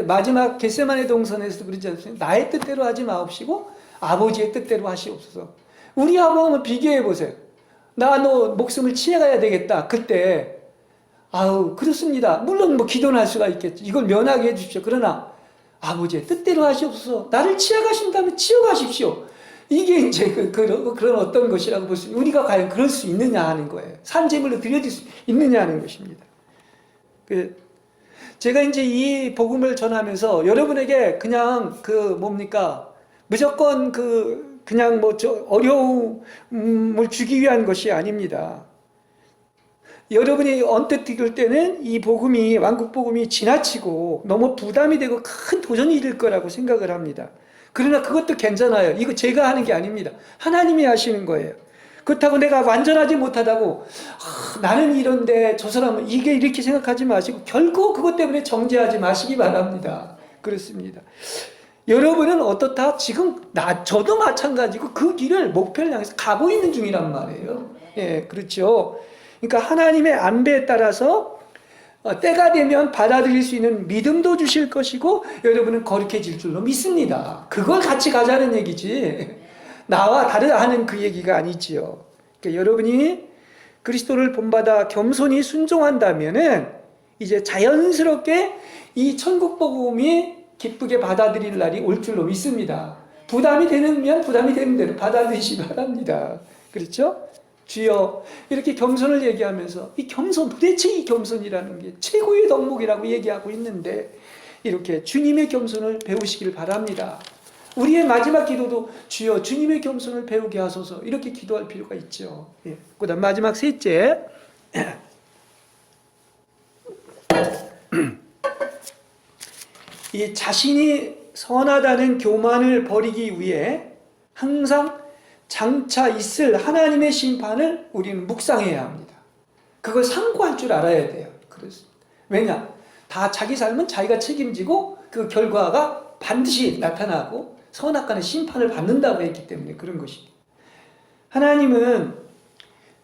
[SPEAKER 1] 마지막 겟세마네 동산에서도 그러지 않습니까? 나의 뜻대로 하지 마옵시고 아버지의 뜻대로 하시옵소서. 우리 아버님은 비교해 보세요. 나 너 목숨을 취해가야 되겠다. 그때 아우 그렇습니다. 물론 뭐 기도는 할 수가 있겠죠. 이걸 면하게 해주십시오. 그러나 아버지의 뜻대로 하시옵소서. 나를 취해가신다면 취해가십시오. 이게 이제 그런 어떤 것이라고 볼 수, 우리가 과연 그럴 수 있느냐 하는 거예요. 산재물로 드려질 수 있느냐 하는 것입니다. 제가 이제 이 복음을 전하면서 여러분에게 그냥 무조건 그냥 어려움을 주기 위한 것이 아닙니다. 여러분이 언뜻 들을 때는 이 복음이, 왕국 복음이 지나치고 너무 부담이 되고 큰 도전이 될 거라고 생각을 합니다. 그러나 그것도 괜찮아요. 이거 제가 하는 게 아닙니다. 하나님이 하시는 거예요. 그렇다고 내가 완전하지 못하다고 나는 이런데 저 사람은 이게 이렇게 생각하지 마시고 결코 그것 때문에 정죄하지 마시기 바랍니다. 그렇습니다. 여러분은 어떻다? 지금 저도 마찬가지고 그 길을 목표를 향해서 가고 있는 중이란 말이에요. 예, 그렇죠. 그러니까 하나님의 안배에 따라서 때가 되면 받아들일 수 있는 믿음도 주실 것이고 여러분은 거룩해질 줄로 믿습니다. 그걸 같이 가자는 얘기지 나와 다르다는 그 얘기가 아니지요. 그러니까 여러분이 그리스도를 본받아 겸손히 순종한다면은 이제 자연스럽게 이 천국 복음이 기쁘게 받아들일 날이 올 줄로 믿습니다. 부담이 되면 부담이 되는 대로 받아들이시기 바랍니다. 그렇죠? 주여, 이렇게 겸손을 얘기하면서 이 겸손, 도대체 이 겸손이라는 게 최고의 덕목이라고 얘기하고 있는데 이렇게 주님의 겸손을 배우시길 바랍니다. 우리의 마지막 기도도 주여 주님의 겸손을 배우게 하소서 이렇게 기도할 필요가 있죠. 예. 그다음 마지막 셋째, 이 자신이 선하다는 교만을 버리기 위해 항상 장차 있을 하나님의 심판을 우리는 묵상해야 합니다. 그걸 상고할 줄 알아야 돼요. 그렇습니다. 왜냐? 다 자기 삶은 자기가 책임지고 그 결과가 반드시 나타나고 선악간의 심판을 받는다고 했기 때문에 그런 것입니다. 하나님은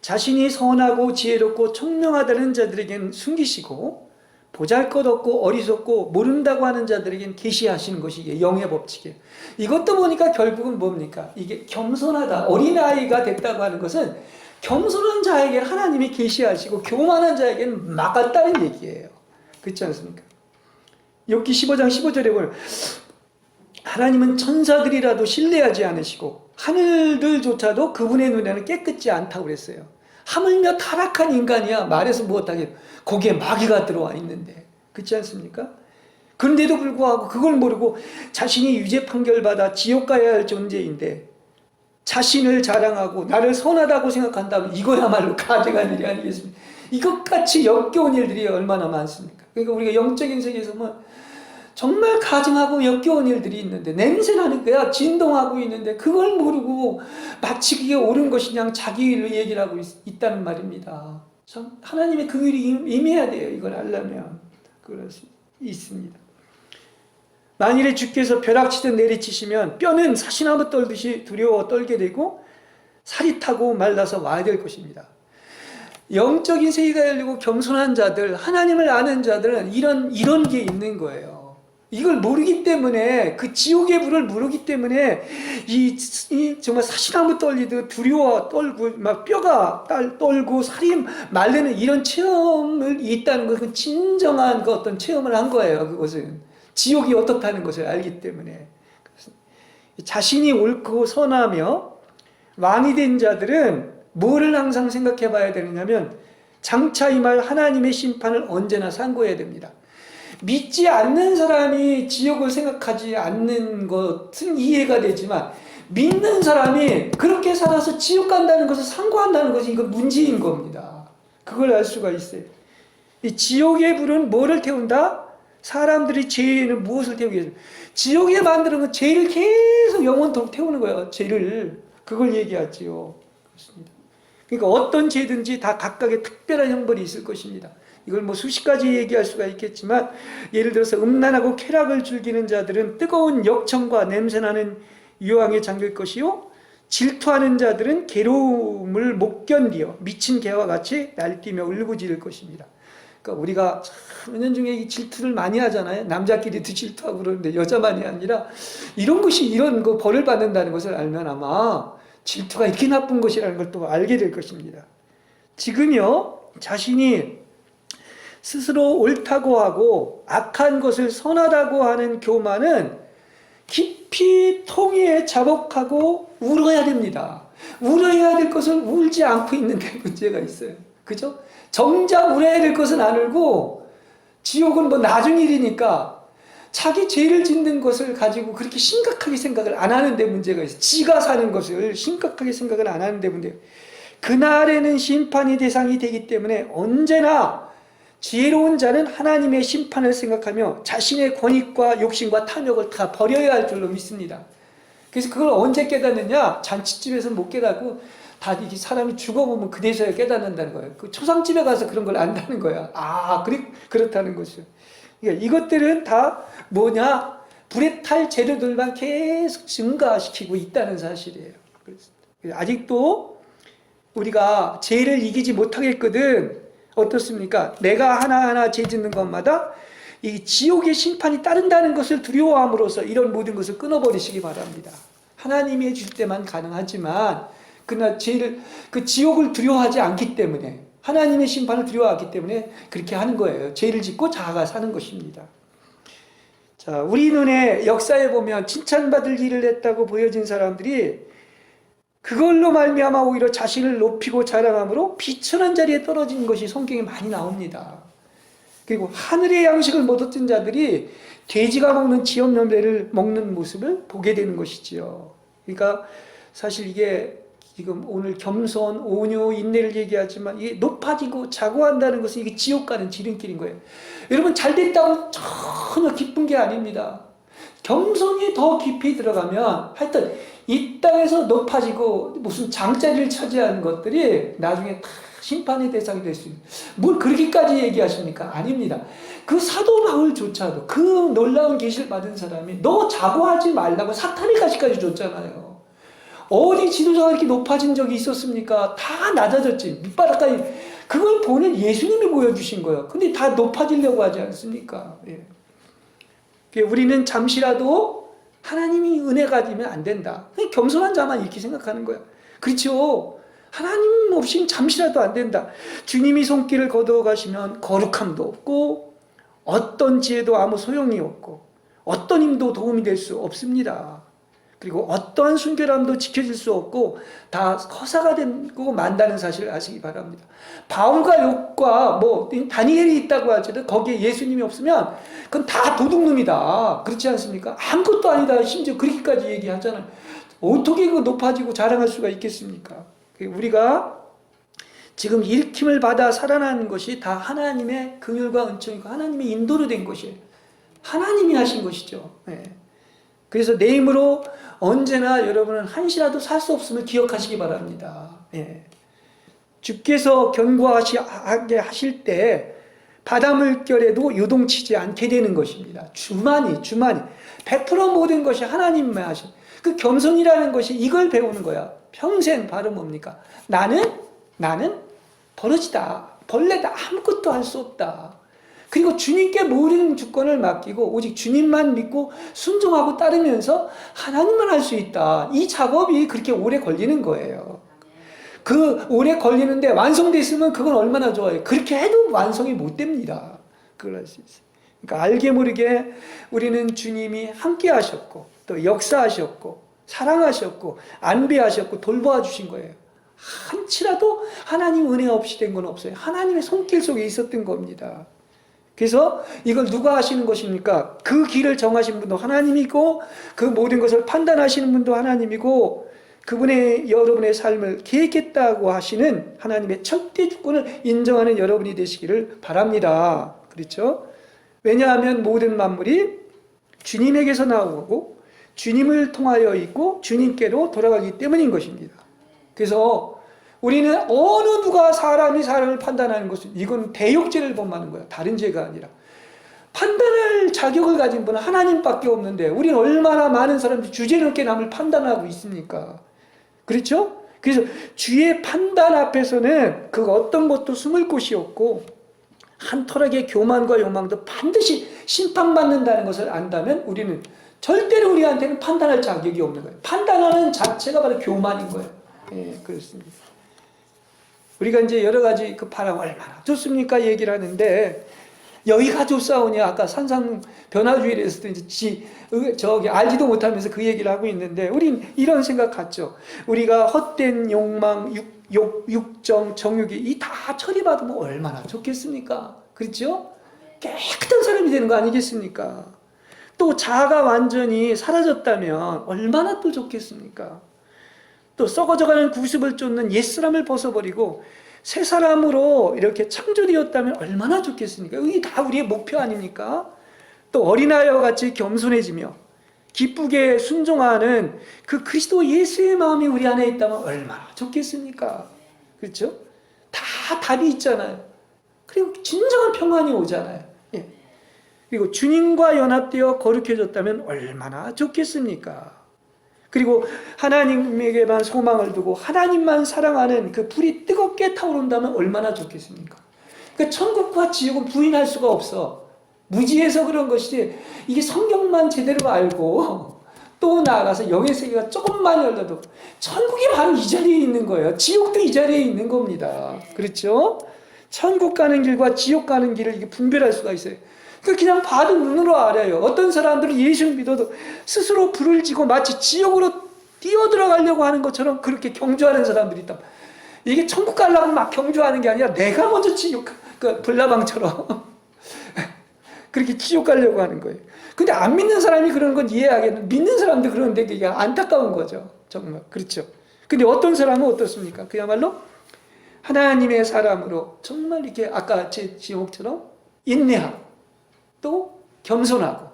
[SPEAKER 1] 자신이 선하고 지혜롭고 총명하다는 자들에게는 숨기시고 보잘것없고 어리석고 모른다고 하는 자들에게는 계시하시는 것이 영의 법칙이에요. 이것도 보니까 결국은 뭡니까? 이게 겸손하다, 어린아이가 됐다고 하는 것은 겸손한 자에게 하나님이 계시하시고 교만한 자에게는 막았다는 얘기예요. 그렇지 않습니까? 욥기 15장 15절에 보면 하나님은 천사들이라도 신뢰하지 않으시고 하늘들조차도 그분의 눈에는 깨끗지 않다고 그랬어요. 하물며 타락한 인간이야 말해서 무엇하게 거기에 마귀가 들어와 있는데 그렇지 않습니까? 그런데도 불구하고 그걸 모르고 자신이 유죄 판결받아 지옥 가야 할 존재인데 자신을 자랑하고 나를 선하다고 생각한다면 이거야말로 가증한 일이 아니겠습니까? 이것같이 역겨운 일들이 얼마나 많습니까? 그러니까 우리가 영적인 세계에서 정말 가증하고 역겨운 일들이 있는데 냄새나는 거야. 진동하고 있는데 그걸 모르고 마치 그게 옳은 것이냐 자기 일로 얘기를 하고 있다는 말입니다. 참 하나님의 그 일이 임해야 돼요. 이걸 알려면. 있습니다. 만일에 주께서 벼락치듯 내리치시면 뼈는 사시나무 떨듯이 두려워 떨게 되고 살이 타고 말라서 와야 될 것입니다. 영적인 세계가 열리고 겸손한 자들, 하나님을 아는 자들은 이런 게 있는 거예요. 이걸 모르기 때문에 그 지옥의 불을 모르기 때문에 이 정말 사시나무 떨리듯 두려워 떨고 막 뼈가 떨고 살이 말리는 이런 체험을 있다는 것은 진정한 그 어떤 체험을 한 거예요. 그것은 지옥이 어떻다는 것을 알기 때문에 자신이 옳고 선하며 왕이 된 자들은 뭐를 항상 생각해 봐야 되느냐면 장차 임할 하나님의 심판을 언제나 상고해야 됩니다. 믿지 않는 사람이 지옥을 생각하지 않는 것은 이해가 되지만 믿는 사람이 그렇게 살아서 지옥 간다는 것을 상고한다는 것이 이건 문제인 겁니다. 그걸 알 수가 있어요. 이 지옥의 불은 뭐를 태운다? 사람들이 죄에는 무엇을 태우겠습니까? 지옥에 만드는 건 죄를 계속 영원토록 태우는 거예요. 죄를. 그걸 얘기하지요. 그렇습니다. 그러니까 어떤 죄든지 다 각각의 특별한 형벌이 있을 것입니다. 이걸 수십 가지 얘기할 수가 있겠지만 예를 들어서 음란하고 쾌락을 즐기는 자들은 뜨거운 역청과 냄새나는 유황에 잠길 것이요 질투하는 자들은 괴로움을 못 견디어 미친 개와 같이 날뛰며 울부짖을 것입니다. 그러니까 우리가 참 은연중에 이 질투를 많이 하잖아요. 남자끼리도 질투하고 그러는데 여자만이 아니라 이런 것이 이런 거 벌을 받는다는 것을 알면 아마 질투가 이렇게 나쁜 것이라는 걸 또 알게 될 것입니다. 지금요, 자신이 스스로 옳다고 하고 악한 것을 선하다고 하는 교만은 깊이 통에 자복하고 울어야 됩니다. 울어야 될 것을 울지 않고 있는데 문제가 있어요. 그죠? 정작 울어야 될 것은 안 울고 지옥은 뭐 나중 일이니까 자기 죄를 짓는 것을 가지고 그렇게 심각하게 생각을 안 하는데 문제가 있어요. 지가 사는 것을 심각하게 생각을 안 하는데 문제가 있어요. 그날에는 심판이 대상이 되기 때문에 언제나 지혜로운 자는 하나님의 심판을 생각하며 자신의 권익과 욕심과 탐욕을 다 버려야 할 줄로 믿습니다. 그래서 그걸 언제 깨닫느냐? 잔치집에서 못 깨닫고 다 이게 사람이 죽어보면 그제서야 깨닫는다는 거예요. 그 초상집에 가서 그런 걸 안다는 거야. 아, 그렇다는 것이요. 그러니까 이것들은 다 뭐냐? 불에 탈 재료들만 계속 증가시키고 있다는 사실이에요. 아직도 우리가 죄를 이기지 못하겠거든. 어떻습니까? 내가 하나하나 죄 짓는 것마다 이 지옥의 심판이 따른다는 것을 두려워함으로써 이런 모든 것을 끊어버리시기 바랍니다. 하나님이 해줄 때만 가능하지만 그러나 그 지옥을 두려워하지 않기 때문에 하나님의 심판을 두려워하기 때문에 그렇게 하는 거예요. 죄를 짓고 자아가 사는 것입니다. 자, 우리 눈에 역사에 보면 칭찬받을 일을 했다고 보여진 사람들이 그걸로 말미암아 오히려 자신을 높이고 자랑함으로 비천한 자리에 떨어진 것이 성경에 많이 나옵니다. 그리고 하늘의 양식을 못 얻은 자들이 돼지가 먹는 지엄열매를 먹는 모습을 보게 되는 것이지요. 그러니까 사실 이게 지금 오늘 겸손, 온유, 인내를 얘기하지만 이게 높아지고 자고한다는 것은 이게 지옥 가는 지름길인 거예요. 여러분 잘 됐다고 전혀 기쁜 게 아닙니다. 겸손이 더 깊이 들어가면 하여튼 이 땅에서 높아지고 무슨 장자리를 차지하는 것들이 나중에 다 심판의 대상이 될 수 있는, 뭘 그렇게까지 얘기하십니까? 아닙니다. 그 사도 바울조차도 그 놀라운 계시를 받은 사람이 너 자고하지 말라고 사탄의 가시까지 줬잖아요. 어디 지도자가 이렇게 높아진 적이 있었습니까? 다 낮아졌지. 밑바닥까지. 그걸 보는 예수님이 보여주신 거예요. 근데 다 높아지려고 하지 않습니까? 예. 우리는 잠시라도 하나님이 은혜 가지면 안 된다. 겸손한 자만 이렇게 생각하는 거야. 그렇죠? 하나님 없이는 잠시라도 안 된다. 주님이 손길을 거두어 가시면 거룩함도 없고 어떤 지혜도 아무 소용이 없고 어떤 힘도 도움이 될 수 없습니다. 그리고 어떠한 순결함도 지켜질 수 없고 다 허사가 되고 만다는 사실을 아시기 바랍니다. 바울과 욥과 뭐 다니엘이 있다고 할지라도 거기에 예수님이 없으면 그건 다 도둑놈이다. 그렇지 않습니까? 아무것도 아니다. 심지어 그렇게까지 얘기하잖아요. 어떻게 그 높아지고 자랑할 수가 있겠습니까? 우리가 지금 일킴을 받아 살아나는 것이 다 하나님의 긍휼과 은총이고 하나님의 인도로 된 것이에요. 하나님이 하신 것이죠. 네. 그래서 내 힘으로 언제나 여러분은 한시라도 살 수 없음을 기억하시기 바랍니다. 예. 주께서 견고하게 하실 때 바다 물결에도 요동치지 않게 되는 것입니다. 주만이 100% 모든 것이 하나님만 하신 그 겸손이라는 것이 이걸 배우는 거야. 평생 바로 뭡니까? 나는 버러지다. 벌레다. 아무것도 할 수 없다. 그리고 주님께 모든 주권을 맡기고 오직 주님만 믿고 순종하고 따르면서 하나님만 할 수 있다. 이 작업이 그렇게 오래 걸리는 거예요. 그 오래 걸리는데 완성됐으면 그건 얼마나 좋아요. 그렇게 해도 완성이 못 됩니다. 그걸 할 수 있어요. 그러니까 알게 모르게 우리는 주님이 함께 하셨고 또 역사하셨고 사랑하셨고 안배하셨고 돌보아 주신 거예요. 한치라도 하나님 은혜 없이 된 건 없어요. 하나님의 손길 속에 있었던 겁니다. 그래서 이걸 누가 하시는 것입니까? 그 길을 정하신 분도 하나님이고 그 모든 것을 판단하시는 분도 하나님이고 그분의 여러분의 삶을 계획했다고 하시는 하나님의 절대 주권을 인정하는 여러분이 되시기를 바랍니다. 그렇죠? 왜냐하면 모든 만물이 주님에게서 나오고 주님을 통하여 있고 주님께로 돌아가기 때문인 것입니다. 그래서 우리는 어느 누가 사람을 판단하는 것은 이건 대욕죄를 범하는 거야. 다른 죄가 아니라. 판단할 자격을 가진 분은 하나님밖에 없는데 우리는 얼마나 많은 사람들이 주제넘게 남을 판단하고 있습니까? 그렇죠? 그래서 주의 판단 앞에서는 그 어떤 것도 숨을 곳이 없고 한 털락의 교만과 욕망도 반드시 심판받는다는 것을 안다면 우리는 절대로 우리한테는 판단할 자격이 없는 거예요. 판단하는 자체가 바로 교만인 거예요. 예, 그렇습니다. 우리가 이제 여러 가지 그 바람 얼마나 좋습니까? 얘기를 하는데, 여기가 좋사오냐? 아까 산상 변화주의에서도 이제 저기 알지도 못하면서 그 얘기를 하고 있는데, 우린 이런 생각 같죠. 우리가 헛된 욕망, 육정, 정욕이 이 다 처리받으면 얼마나 좋겠습니까? 그렇죠? 깨끗한 사람이 되는 거 아니겠습니까? 또 자아가 완전히 사라졌다면 얼마나 또 좋겠습니까? 또 썩어져가는 구습을 쫓는 옛사람을 벗어버리고 새 사람으로 이렇게 창조되었다면 얼마나 좋겠습니까? 이게 다 우리의 목표 아닙니까? 또 어린아이와 같이 겸손해지며 기쁘게 순종하는 그 그리스도 예수의 마음이 우리 안에 있다면 얼마나 좋겠습니까? 그렇죠? 다 답이 있잖아요. 그리고 진정한 평안이 오잖아요. 예. 그리고 주님과 연합되어 거룩해졌다면 얼마나 좋겠습니까? 그리고 하나님에게만 소망을 두고 하나님만 사랑하는 그 불이 뜨겁게 타오른다면 얼마나 좋겠습니까? 그 천국과 지옥은 부인할 수가 없어. 무지해서 그런 것이지, 이게 성경만 제대로 알고 또 나아가서 영의 세계가 조금만 열려도 천국이 바로 이 자리에 있는 거예요. 지옥도 이 자리에 있는 겁니다. 그렇죠? 천국 가는 길과 지옥 가는 길을 이게 분별할 수가 있어요. 그냥 봐도 눈으로 알아요. 어떤 사람들은 예수를 믿어도 스스로 불을 지고 마치 지옥으로 뛰어들어가려고 하는 것처럼 그렇게 경주하는 사람들이 있다. 이게 천국 가려고 막 경주하는 게 아니라 내가 먼저 지옥, 그 불나방처럼 그렇게 지옥 가려고 하는 거예요. 근데 안 믿는 사람이 그러는 건 이해하겠는데, 믿는 사람도 그러는데 이게 안타까운 거죠. 정말. 그렇죠. 근데 어떤 사람은 어떻습니까? 그야말로 하나님의 사람으로 정말 이렇게 아까 제 지옥처럼 인내하고 또 겸손하고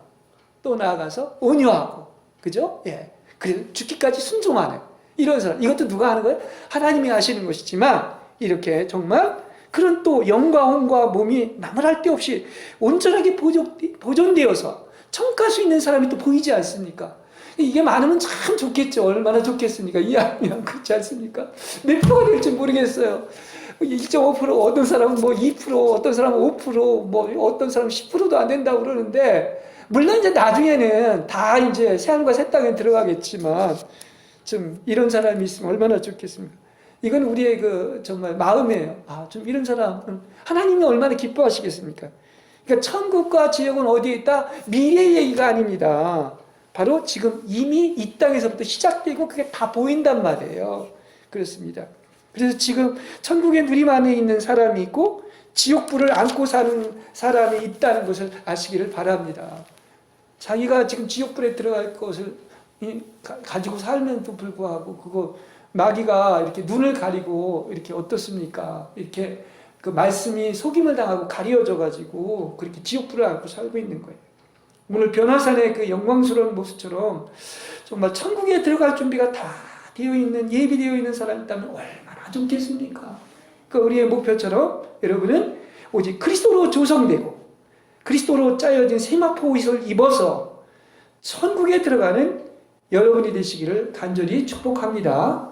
[SPEAKER 1] 또 나아가서 온유하고, 그죠? 예. 그래서 죽기까지 순종하는 이런 사람. 이것도 누가 하는 거예요? 하나님이 하시는 것이지만, 이렇게 정말 그런 또 영과 혼과 몸이 나무랄 데 없이 온전하게 보존되어서 청가할 수 있는 사람이 또 보이지 않습니까? 이게 많으면 참 좋겠죠. 얼마나 좋겠습니까? 이해하면. 그렇지 않습니까? 몇 표가 될지 모르겠어요. 1.5%, 어떤 사람은 뭐 2%, 어떤 사람은 5%, 뭐 어떤 사람은 10%도 안 된다고 그러는데, 물론 이제 나중에는 다 이제 새하늘과 새 땅에 들어가겠지만, 좀 이런 사람이 있으면 얼마나 좋겠습니까? 이건 우리의 그 정말 마음이에요. 아, 좀 이런 사람, 하나님이 얼마나 기뻐하시겠습니까? 그러니까 천국과 지옥은 어디에 있다? 미래의 얘기가 아닙니다. 바로 지금 이미 이 땅에서부터 시작되고 그게 다 보인단 말이에요. 그렇습니다. 그래서 지금 천국의 누림 안에 있는 사람이 있고 지옥불을 안고 사는 사람이 있다는 것을 아시기를 바랍니다. 자기가 지금 지옥불에 들어갈 것을 가지고 살면도 불구하고 그거 마귀가 이렇게 눈을 가리고 이렇게 어떻습니까? 이렇게 그 말씀이 속임을 당하고 가려져 가지고 그렇게 지옥불을 안고 살고 있는 거예요. 오늘 변화산의 그 영광스러운 모습처럼 정말 천국에 들어갈 준비가 다 되어 있는, 예비되어 있는 사람이 있다면 얼마나 좋겠습니까? 그 우리의 목표처럼 여러분은 오직 그리스도로 조성되고 그리스도로 짜여진 세마포 옷을 입어서 천국에 들어가는 여러분이 되시기를 간절히 축복합니다.